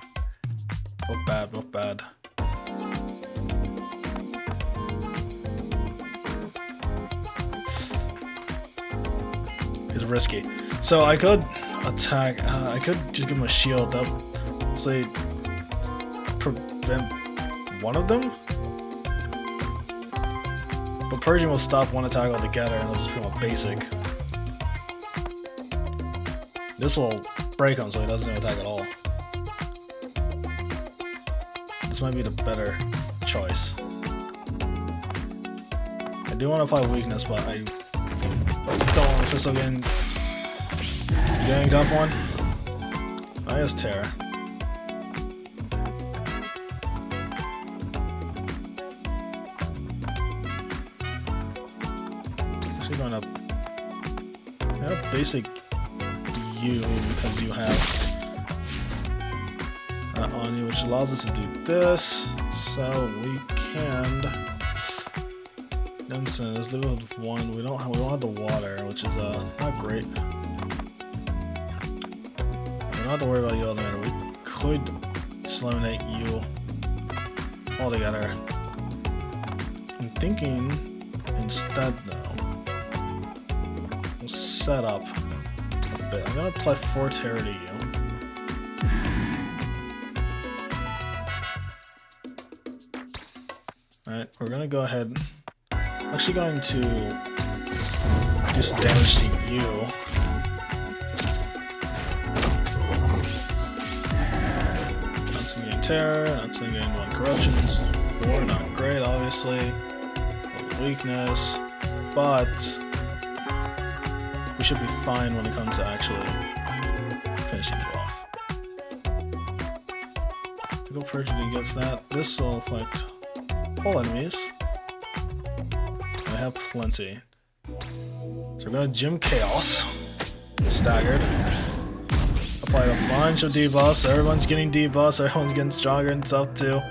Both bad, both bad. It's risky. So I could attack. I could just give him a shield up, say prevent one of them. But purging will stop one attack altogether, and it'll just become a basic. This will break him so he doesn't attack at all. This might be the better choice. I do want to apply weakness, but I don't want to pistol getting up one. I guess Terror. Actually going up. I have basic you because you have that on you, which allows us to do this, so we can Vincent is level 1. We don't have the water, which is not great. We don't have to worry about you altogether. We could just eliminate you altogether. I'm thinking instead though, we'll set up bit. I'm gonna apply 4 terror to you. Alright, we're gonna go ahead. I'm actually going to do some damage to you. Not some getting terror, not some getting 1 corruptions. 4, not great, obviously. Weakness, but we should be fine when it comes to actually finishing you off. Go purging against that. This will affect all enemies. I have plenty. So we're gonna Gem Chaos. Staggered. Apply a bunch of debuffs. Everyone's getting debuffs. Everyone's getting stronger and stuff too.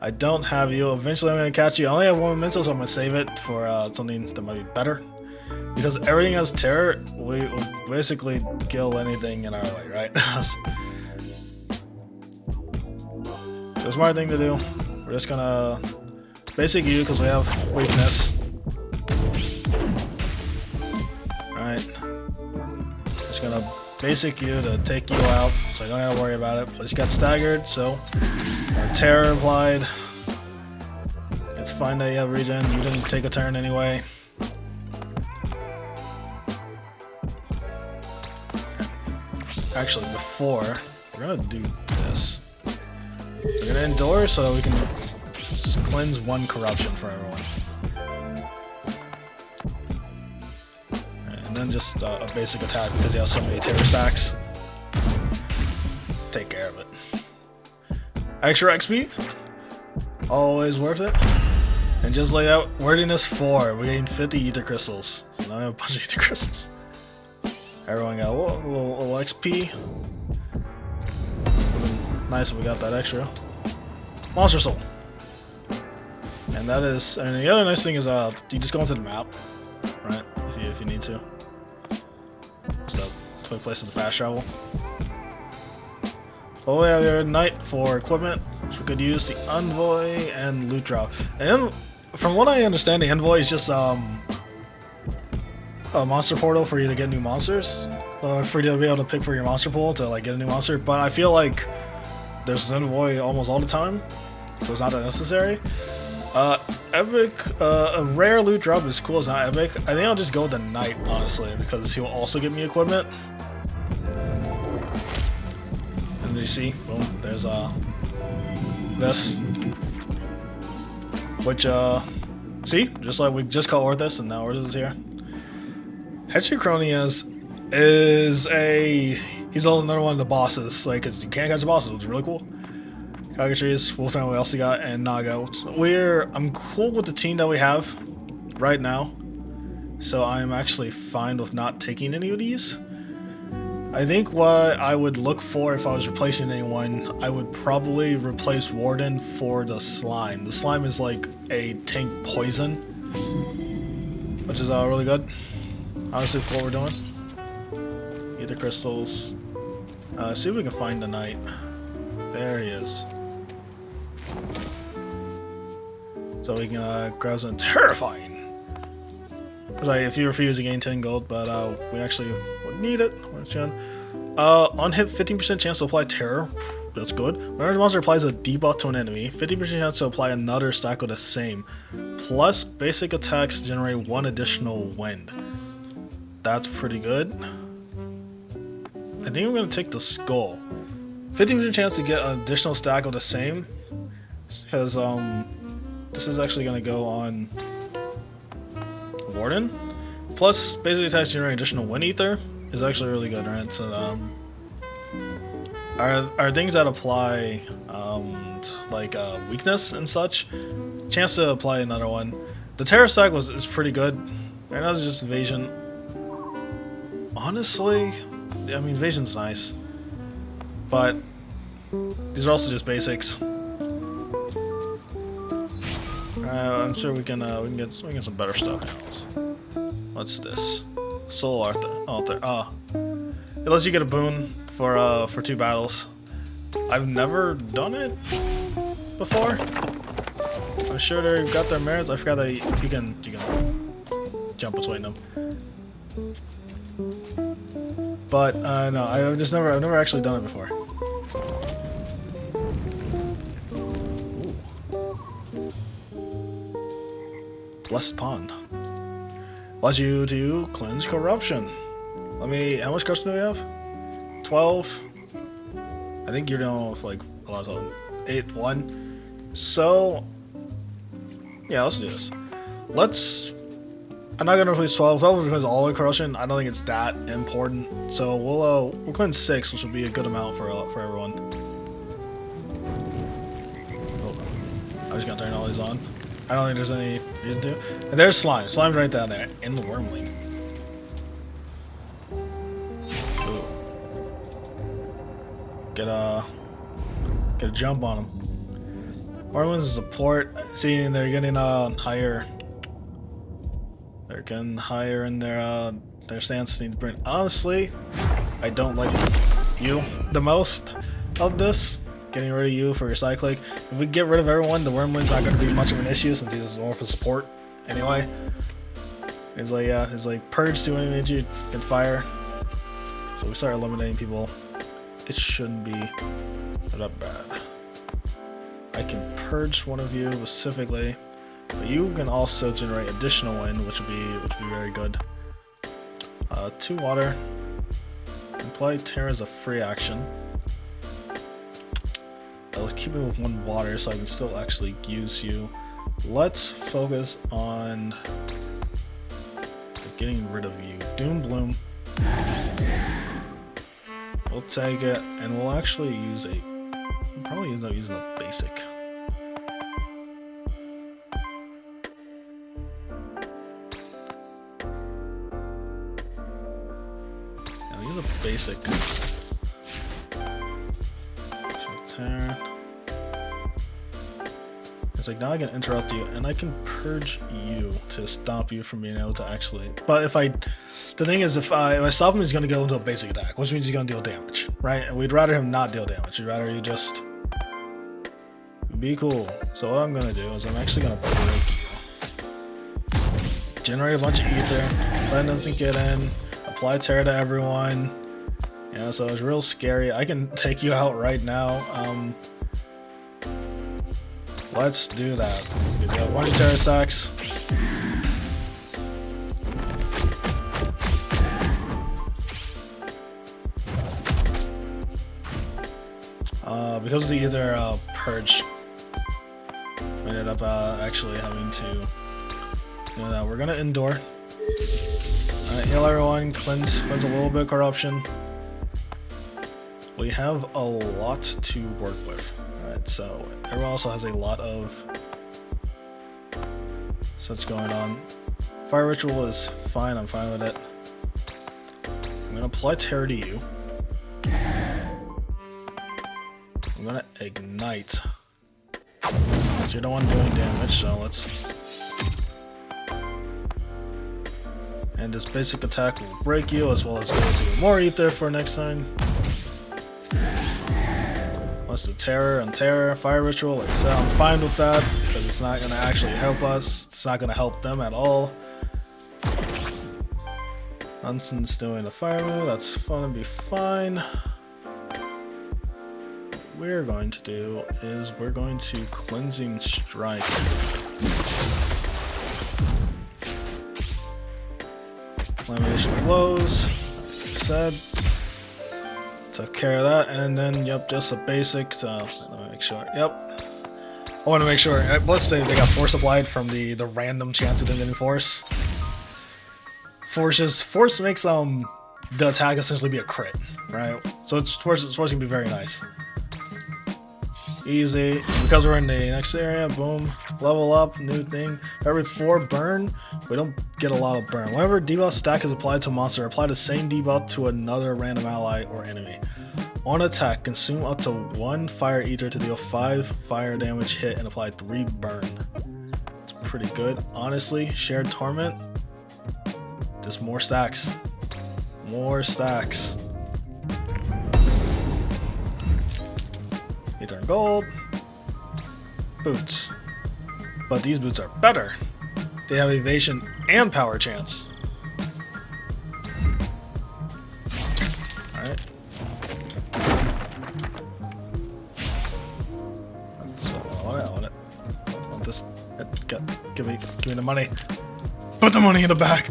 I don't have you. Eventually I'm gonna catch you. I only have 1 mental, so I'm gonna save it for something that might be better. Because everything has terror, we will basically kill anything in our way, right? the smart thing to do, we're just gonna basic you because we have weakness. Alright. Just gonna basic you to take you out, so you don't gotta worry about it. Plus you got staggered, so our terror applied. It's fine that you have regen, you didn't take a turn anyway. Actually, before, we're gonna do this. We're gonna endure so that we can cleanse 1 corruption for everyone. And then just a basic attack because you have so many terror stacks. Take care of it. Extra XP, always worth it. And just like that, wordiness 4, we gained 50 ether crystals. So now we have a bunch of ether crystals. Everyone got a little XP. Nice if we got that extra. Monster Soul. And that is, and the other nice thing is you just go into the map, right? If you need to. Just a quick place to fast travel. Oh yeah, we have night for equipment, which we could use the envoy and loot drop. And from what I understand, the envoy is just a monster portal for you to get new monsters, for you to be able to pick for your monster pool to like get a new monster. But I feel like there's an envoy almost all the time, so it's not that necessary. Epic, a rare loot drop is cool. It's not epic. I think I'll just go with the knight honestly because he will also give me equipment. And you see, boom, there's this, which see, just like we just caught Orthus, and now Orthus is here. Heterochronius is he's another one of the bosses, like, cause you can't catch the bosses, which is really cool. Cagatrice, Wolftown, we also got, and Naga. I'm cool with the team that we have right now, so I'm actually fine with not taking any of these. I think what I would look for if I was replacing anyone, I would probably replace Warden for the Slime. The Slime is like a tank poison, which is really good. Honestly, for what we're doing. Ether crystals. See if we can find the knight. There he is. So we can grab some terrifying. Like if you refuse, you gain 10 gold, but we actually would need it. On hit, 15% chance to apply terror. That's good. Whenever the monster applies a debuff to an enemy, 50% chance to apply another stack of the same. Plus, basic attacks generate 1 additional wind. That's pretty good. I think I'm gonna take the skull. 50% chance to get an additional stack of the same, because this is actually gonna go on Warden. Plus, basic attacks generate additional wind ether is actually really good, right? So are things that apply like weakness and such, chance to apply another one. The terror stack is pretty good. Right now it's just evasion. Honestly, I mean evasion's nice, but these are also just basics. I'm sure we can get some better stuff. What's this? Soul altar. It lets you get a boon for 2 battles. I've never done it before. I'm sure they've got their merits. I forgot that you can jump between them. But no, I've never actually done it before. Blessed Pond. Allows you to cleanse corruption. How much corruption do we have? 12. I think you're doing with like a lot of 8, 1. So yeah, let's do this. I'm not gonna replace 12. 12 because all the corruption. I don't think it's that important. So we'll cleanse 6, which would be a good amount for everyone. Oh, I'm just gonna turn all these on. I don't think there's any reason to. And there's slime. Slime's right down there in the wormling. Ooh. Get a jump on them. Wormlings is support. See, they're getting higher. They're getting higher in their stance. Need to bring. Honestly, I don't like you the most of this. getting rid of you for your cyclic. If we get rid of everyone, the Wormling's not going to be much of an issue since he's more for support anyway. It's like, yeah, it's like purge to any damage and fire. So we start eliminating people. It shouldn't be that bad. I can purge one of you specifically, but you can also generate additional wind, which would be very good. 2 water. Apply Tamer as a free action. Let's keep it with 1 water so I can still actually use you. Let's focus on getting rid of you. Doom Bloom. We'll take it, and we'll actually use a... We'll probably end up using a basic. Now use a basic. Turn. It's like now I can interrupt you, and I can purge you to stop you from being able to actually... But if I... The thing is, if I stop him, he's going to go into a basic attack, which means he's going to deal damage, right? And we'd rather him not deal damage. We'd rather you just be cool. So what I'm going to do is I'm actually going to break you. Generate a bunch of ether. Let doesn't get in. Apply terror to everyone. Yeah, so it's real scary. I can take you out right now. Let's do that. We got 1 terror stacks. Because of the Ether purge, we ended up actually having to do that. We're gonna endure. Alright, heal everyone, cleanse a little bit of corruption. We have a lot to work with. Alright, so everyone also has a lot of such going on. Fire Ritual is fine, I'm fine with it. I'm gonna apply Terror to you. I'm gonna ignite. So you're the one doing damage, so let's... And this basic attack will break you, as well as give us even more ether for next time. Plus the terror and terror, fire ritual, like I said, I'm fine with that, because it's not gonna actually help us. It's not gonna help them at all. Hunson's doing the fire move, that's gonna be fine. What we're going to do is we're going to Cleansing Strike. Flammation blows, like I said. Took care of that, and then yep, just a basic. Let me make sure. Yep, I want to make sure. Let's say they got force applied from the random chance of them getting force. Force makes the attack essentially be a crit, right? So force can be very nice. Easy. Because we're in the next area, boom. Level up, new thing. Every 4 burn, we don't get a lot of burn. Whenever debuff stack is applied to a monster, apply the same debuff to another random ally or enemy. On attack, consume up to 1 fire ether to deal 5 fire damage hit and apply 3 burn. It's pretty good. Honestly, Shared Torment, just more stacks. More stacks. Ether and gold. Boots. But these boots are better. They have evasion and power chance. Alright. I want it. I want this. Give me the money. Put the money in the back.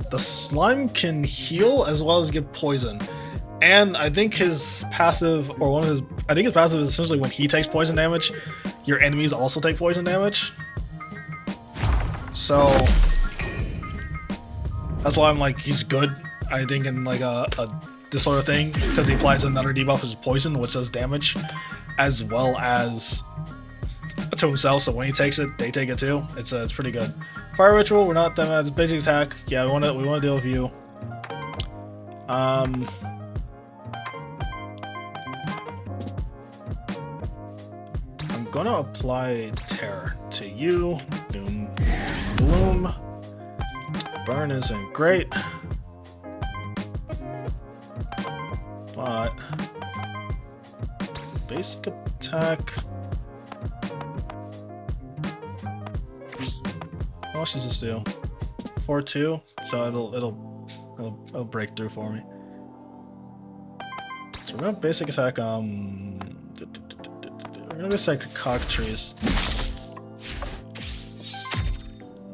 The slime can heal as well as give poison, and I think his passive, or his passive is essentially when he takes poison damage, your enemies also take poison damage. So that's why I'm like, he's good, I think, in like this sort of thing, because he applies another debuff, which is poison, which does damage, as well as to himself. So when he takes it, they take it too. It's pretty good. Fire ritual, we're not that mad. Basic attack, yeah, we want to deal with you. I'm gonna apply terror to you. Doom, bloom. Burn isn't great, but basic attack. How much does this do? 4-2, so it'll break through for me. So we're gonna basic attack. We're gonna basic cockatrice.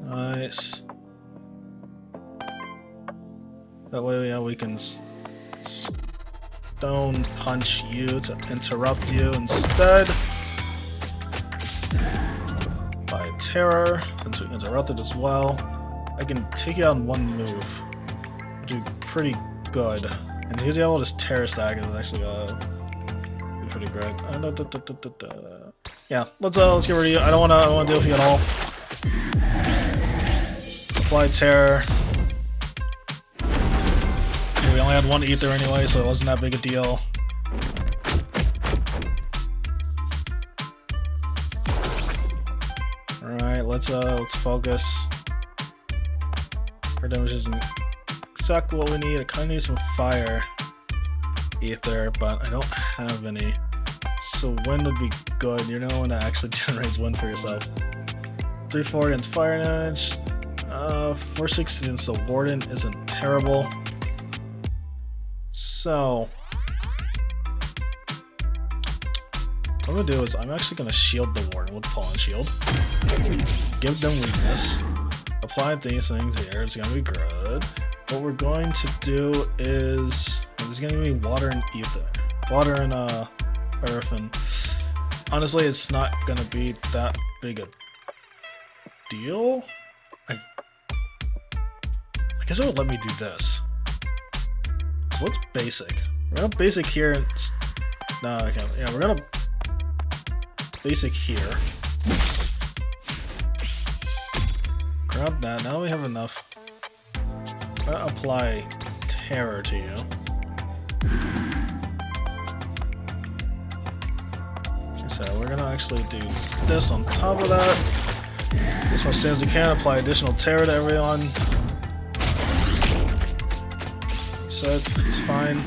Nice. That way, yeah, we can stone punch you to interrupt you instead. By terror, since we interrupted as well. I can take you out in one move, which would be pretty good. And he's able to just terror stack it. It's actually be pretty great. Yeah, let's get rid of you. I don't wanna deal with you at all. Apply terror. We only had one ether anyway, so it wasn't that big a deal. Alright, let's focus. Our damage isn't exactly what we need. I kinda need some fire ether, but I don't have any. So wind would be good. You're the one that actually generates wind for yourself. 3-4 against fire damage. 4-6 against the warden isn't terrible. So what I'm gonna do is I'm actually gonna shield the warden with Pollen Shield. Give them weakness. Apply these things here. It's gonna be good. What we're going to do is there's gonna be water and ether, water and earth, and honestly, it's not gonna be that big a deal. I guess it would let me do this. So what's basic? We're gonna basic here. And no, I can't. Yeah, we're gonna basic here. Grab that. Now we have enough. I'm gonna apply terror to you. So we're gonna actually do this on top of that. This one stands we can. Apply additional terror to everyone. So it's fine.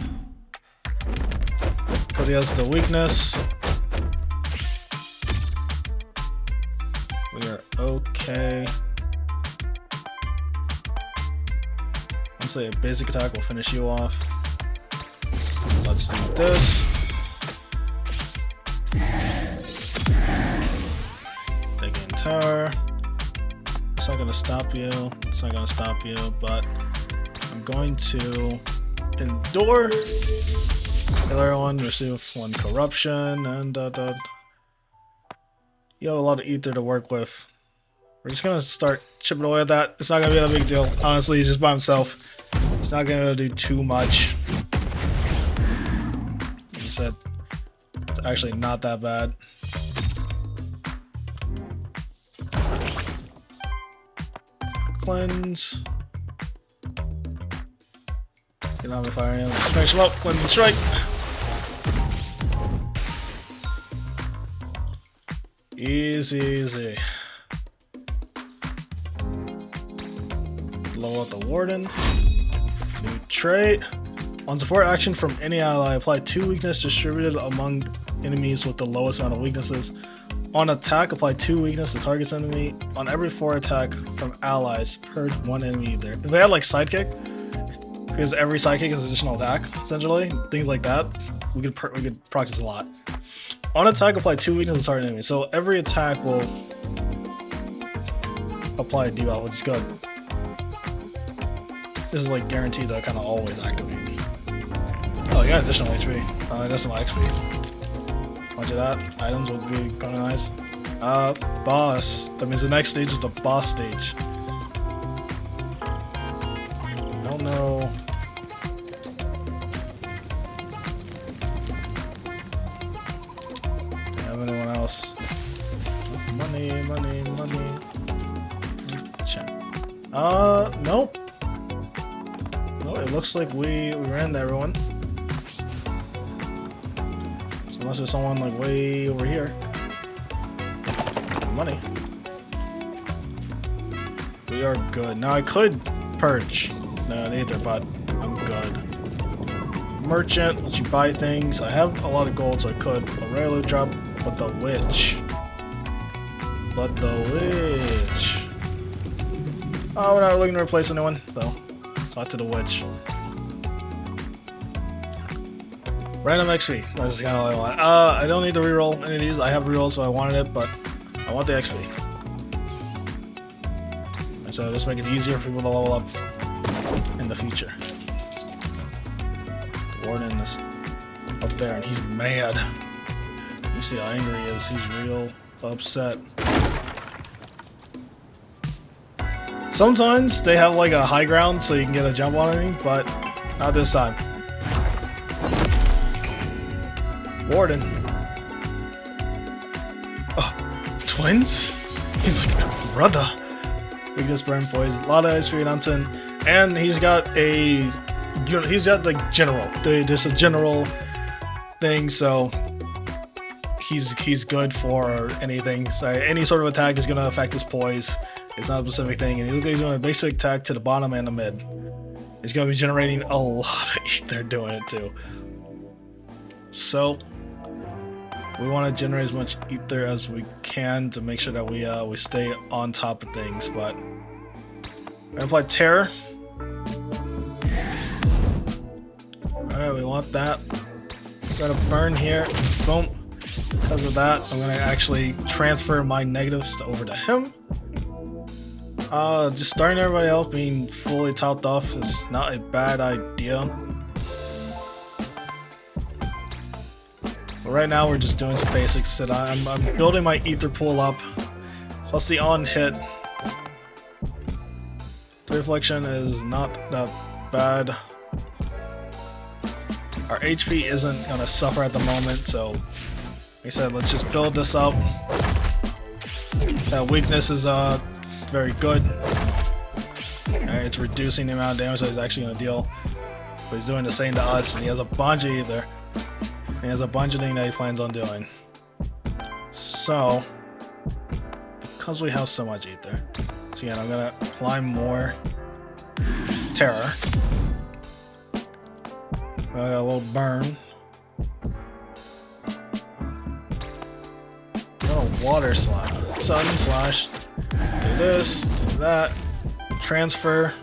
Because he has the weakness. We are okay. Once a basic attack will finish you off. Let's do this. Taking tower. It's not gonna stop you. It's not gonna stop you, but I'm going to endure. Kill everyone, receive 1 corruption, and you have a lot of ether to work with. We're just gonna start chipping away at that. It's not gonna be a big deal. Honestly, he's just by himself. He's not gonna do too much. Like I said, it's actually not that bad. Cleanse. Get on the fire now. Let's finish him up. Cleanse and strike. Easy, easy. Blow out the warden. New trait. On support action from any ally, apply 2 weakness distributed among enemies with the lowest amount of weaknesses. On attack, apply 2 weakness to target's enemy. On every 4 attack from allies, purge 1 enemy either. If they had like sidekick, because every sidekick is additional attack, essentially, things like that, we could practice a lot. On attack, apply 2 weakness to target enemy. So every attack will apply a debuff, which is good. This is like guaranteed to kind of always activate. Oh, you got additional HP. Additional XP. Much of that. Items would be kind of nice. Boss. That means the next stage is the boss stage. I don't know. Do I have anyone else? Money, money, money. Check. Nope. No, it looks like we ran to everyone. So unless there's someone like way over here. Money. We are good. Now I could Purge. No, neither, but I'm good. Merchant, lets you buy things. I have a lot of gold, so I could. A rare loot drop, but the witch. Oh, we're not looking to replace anyone, so talk to the witch. Random XP. That's kind of what I want. I don't need to reroll any of these. I have rerolls, so I wanted it, but I want the XP. And so just make it easier for people to level up in the future. The warden is up there, and he's mad. You see how angry he is. He's real upset. Sometimes they have like a high ground so you can get a jump on anything, but not this time. Warden. Oh, twins? He's like, brother. Weakness, burn, poison, a lot of XP announcing, and he's got like general. There's a general thing, so he's good for anything. So any sort of attack is gonna affect his poise. It's not a specific thing, and he's doing a basic attack to the bottom and the mid. He's gonna be generating a lot of ether doing it too. So we want to generate as much ether as we can to make sure that we stay on top of things. But we're gonna apply terror. Alright, we want that. We're gonna burn here. Boom. Because of that, I'm gonna actually transfer my negatives over to him. Just starting everybody else being fully topped off is not a bad idea. But right now we're just doing some basics. That I'm building my ether pool up, plus the on hit. The reflection is not that bad. Our HP isn't gonna suffer at the moment, so like I said, let's just build this up. That weakness is very good. Alright, it's reducing the amount of damage that he's actually gonna deal. But he's doing the same to us, and he has a bunch of ether. He has a bunch of things that he plans on doing. So, because we have so much ether, so again, I'm gonna apply more terror. I got a little burn. Oh, water slash. Sudden slash. Do this, do that. Transfer.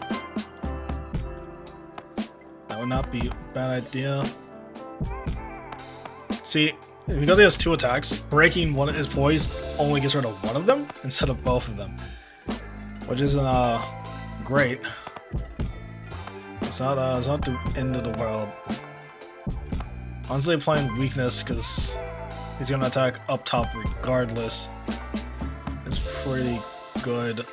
That would not be a bad idea. See, because he has two attacks, breaking one of his poise only gets rid of one of them instead of both of them, which isn't great. It's not the end of the world. Honestly, playing weakness because he's gonna attack up top regardless. It's pretty good.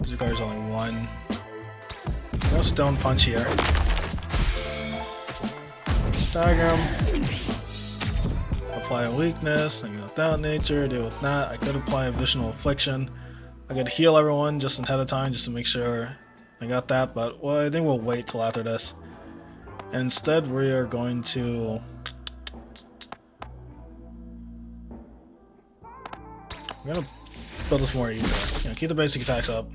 This requires only one. No stone punch here. Stagger him. Apply a weakness, and of that nature, deal with that. I could apply a additional affliction. I could heal everyone just ahead of time just to make sure I got that, but well, I think we'll wait till after this. And instead, we are going to I'm gonna build this more ether. Keep the basic attacks up.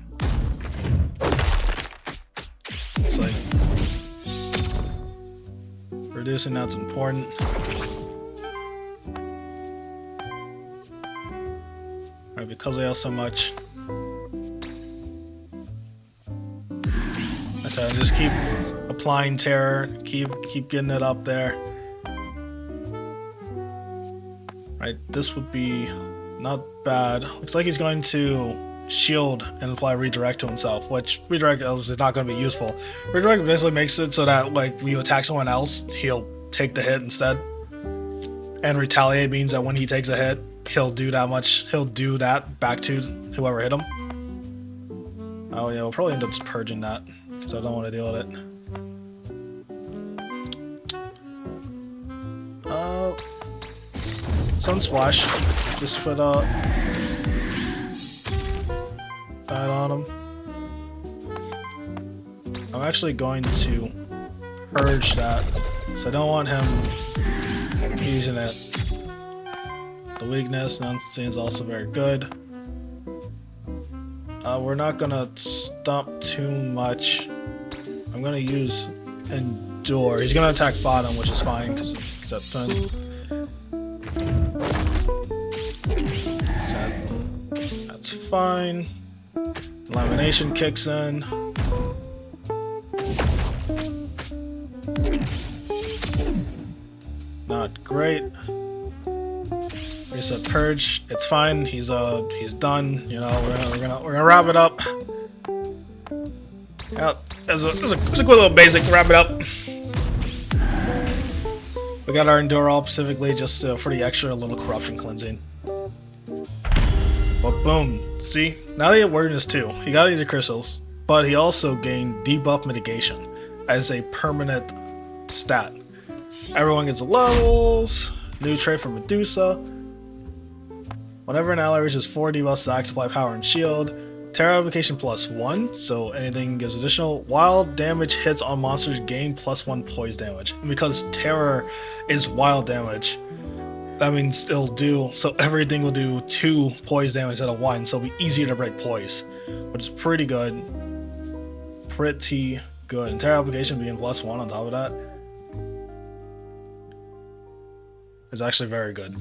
It's like reducing that's important. Alright, because they have so much. So just keep applying terror, keep getting it up there. Right, this would be not bad. Looks like he's going to shield and apply redirect to himself, which redirect is not going to be useful. Redirect basically makes it so that like when you attack someone else, he'll take the hit instead. And retaliate means that when he takes a hit, he'll do that back to whoever hit him. Oh yeah, we'll probably end up just purging that because I don't want to deal with it. Sun Splash. Just put that on him. I'm actually going to purge that, so I don't want him using it. The weakness, non-sustain is also very good. We're not gonna stop too much. I'm gonna use Endure. He's gonna attack bottom, which is fine because it's at 10. That's fine. Lamination kicks in. Not great. Reset purge. It's fine. He's done. You know, we're gonna wrap it up. Yeah, there's a quick little basic to wrap it up. We got our Endure all specifically just for the extra little corruption cleansing. But boom, see? Now he had Wordness too. He got these crystals, but he also gained debuff mitigation as a permanent stat. Everyone gets levels. New trait for Medusa. Whenever an ally reaches 4 debuff stacks, apply power and shield. Terra application +1, so anything gives additional. Wild damage hits on monsters gain +1 poise damage. And because Terror is wild damage, that means it'll do, so everything will do 2 poise damage instead of 1, so it'll be easier to break poise, which is pretty good. Pretty good. And Terror application being +1 on top of that is actually very good.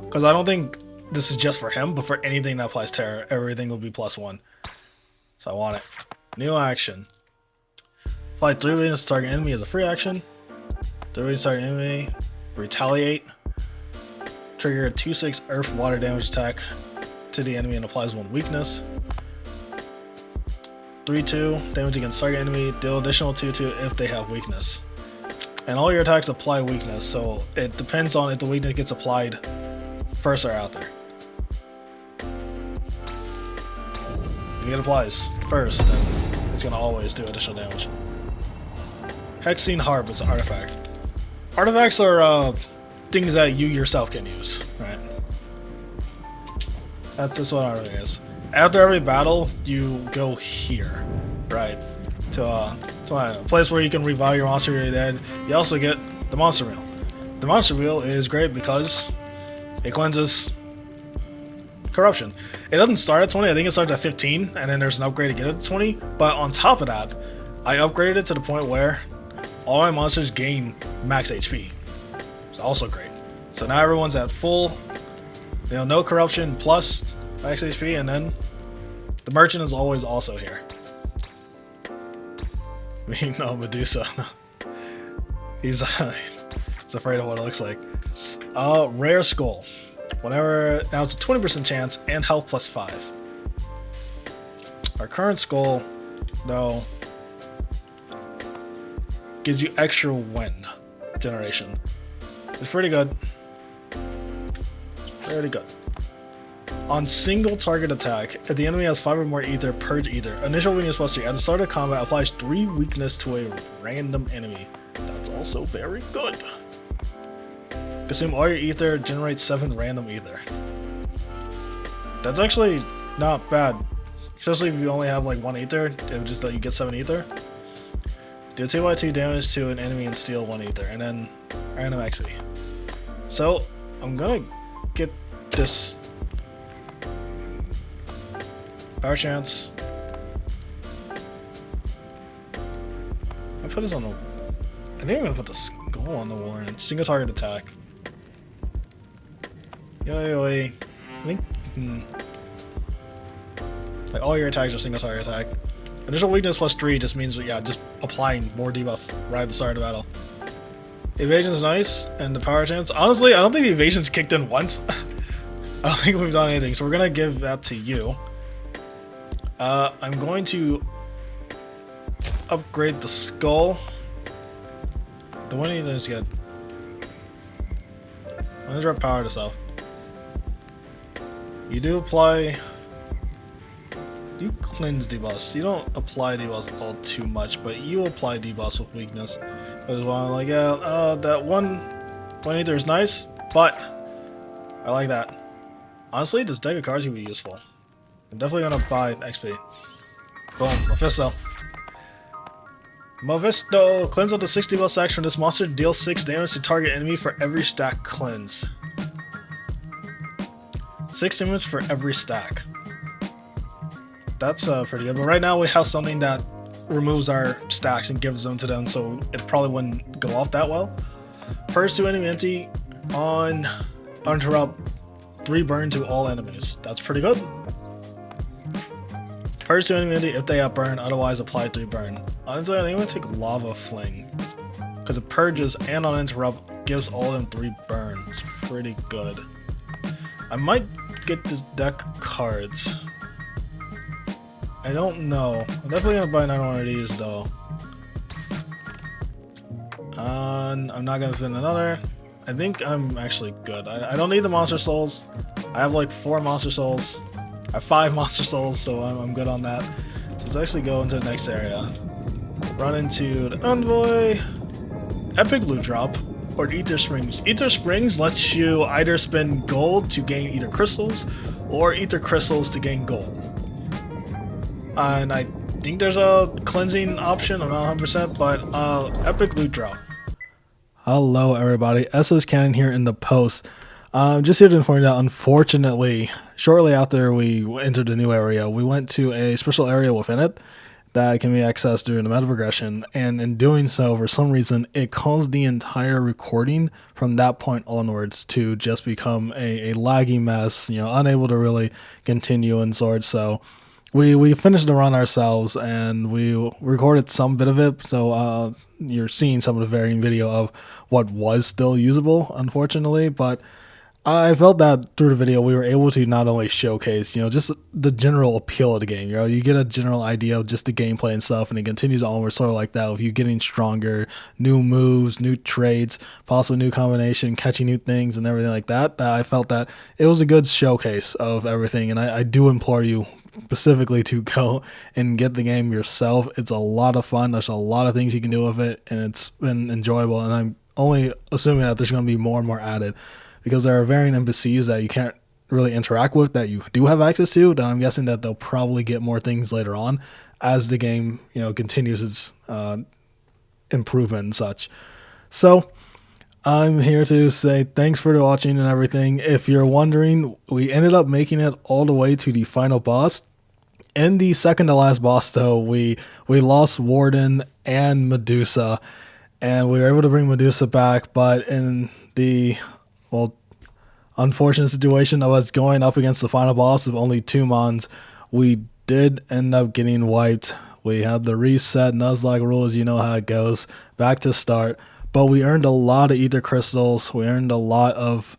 Because I don't think this is just for him, but for anything that applies Terror, everything will be +1. So I want it. New action. Apply 3 weakness to target enemy as a free action. 3 weakness to target enemy. Retaliate. Trigger a 2/6 earth water damage attack to the enemy and applies 1 weakness. 3/2 damage against target enemy. Deal additional 2/2 if they have weakness. And all your attacks apply weakness, so it depends on if the weakness gets applied first or after. If it applies first, then it's going to always do additional damage. Hexene Harp is an artifact. Artifacts are things that you yourself can use, right? That's what an artifact is. After every battle, you go here, right? To a place where you can revive your monster when you're dead. You also get the monster wheel. The monster wheel is great because it cleanses corruption. It doesn't start at 20, I think it starts at 15, and then there's an upgrade to get it to 20. But on top of that, I upgraded it to the point where all my monsters gain max HP. It's also great. So now everyone's at full, you know, no corruption plus max HP, and then the merchant is always also here. No, Medusa. He's afraid of what it looks like. Rare Skull. Whenever, now it's a 20% chance and health +5. Our current skull, though, gives you extra wind generation. It's pretty good. Pretty good. On single target attack, if the enemy has 5 or more ether, purge ether. Initial weakness +3. At the start of combat, applies 3 weakness to a random enemy. That's also very good. Consume all your ether, generate 7 random ether. That's actually not bad. Especially if you only have like 1 ether, it would just let you get 7 ether. Do 2x2 damage to an enemy and steal 1 ether, and then random XP. So, I'm gonna get this power chance. I put this on the. I think I'm gonna put the skull on the warrant. Single target attack. I think. Like all your attacks are single target attack. Initial weakness +3 just means, yeah, just applying more debuff right at the start of the battle. Evasion is nice, and the power chance. Honestly, I don't think the evasion's kicked in once. I don't think we've done anything, so we're gonna give that to you. I'm going to upgrade the skull. The one is good. I'm gonna drop power to self. You do apply. You cleanse debuffs. You don't apply debuffs all too much, but you apply debuffs with weakness. I just want to like, yeah, that one ether is nice, but I like that. Honestly, this deck of cards can be useful. I'm definitely gonna buy XP. Boom, Mephisto. Mephisto, cleanse up to 6 debuff stacks from this monster. Deal 6 damage to target enemy for every stack cleanse. 6 damage for every stack. that's pretty good. But right now we have something that removes our stacks and gives them to them, so it probably wouldn't go off that well. Purge to enemy entity on interrupt 3 burn to all enemies. That's pretty good. Purge to enemy entity if they have burn, otherwise apply 3 burn. Honestly, I think I'm gonna take Lava Fling, because it purges and on interrupt gives all of them 3 burn. It's pretty good. I might get this deck cards. I don't know. I'm definitely gonna buy another one of these though. I'm not gonna fit another. I think I'm actually good. I don't need the monster souls. I have like 4 monster souls. I have 5 monster souls, so I'm good on that. So let's actually go into the next area. Run into the Envoy, Epic Loot Drop, or Ether Springs. Ether Springs lets you either spend gold to gain Ether Crystals, or Ether Crystals to gain gold. And I think there's a cleansing option, I'm not 100%, but Epic Loot Drop. Hello everybody, SS Cannon here in the post. Just here to inform you that unfortunately, shortly after we entered the new area, we went to a special area within it that can be accessed during the meta progression, and in doing so, for some reason, it caused the entire recording from that point onwards to just become a laggy mess, you know, unable to really continue and sort. So we finished the run ourselves and we recorded some bit of it, so you're seeing some of the varying video of what was still usable, unfortunately, but I felt that through the video we were able to not only showcase, you know, just the general appeal of the game. You know, you get a general idea of just the gameplay and stuff, and it continues onward sort of like that, with you getting stronger, new moves, new traits, possibly new combination, catching new things and everything like that. That I felt that it was a good showcase of everything, and I do implore you specifically to go and get the game yourself. It's a lot of fun. There's a lot of things you can do with it, and it's been enjoyable, and I'm only assuming that there's going to be more and more added, because there are varying NPCs that you can't really interact with that you do have access to. Then I'm guessing that they'll probably get more things later on as the game, you know, continues its improvement and such. So I'm here to say thanks for watching and everything. If you're wondering, we ended up making it all the way to the final boss. In the second to last boss though, we lost Warden and Medusa, and we were able to bring Medusa back, but in the unfortunate situation of us going up against the final boss of only 2 mons, we did end up getting wiped. We had the reset, Nuzlocke rules, you know how it goes, back to start. But we earned a lot of Ether Crystals. We earned a lot of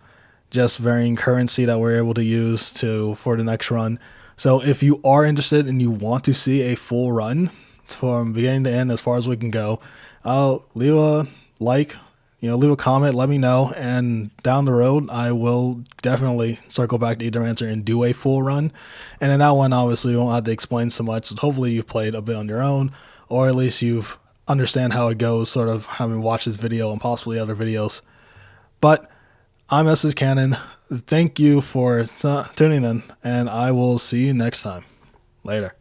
just varying currency that we're able to use for the next run. So if you are interested and you want to see a full run from beginning to end as far as we can go, leave a like, you know, leave a comment, let me know, and down the road I will definitely circle back to Aethermancer and do a full run. And in that one, obviously you won't have to explain so much, so hopefully you've played a bit on your own, or at least you've understand how it goes, sort of having watched this video and possibly other videos. But I'm SS Cannon. Thank you for tuning in, and I will see you next time. Later.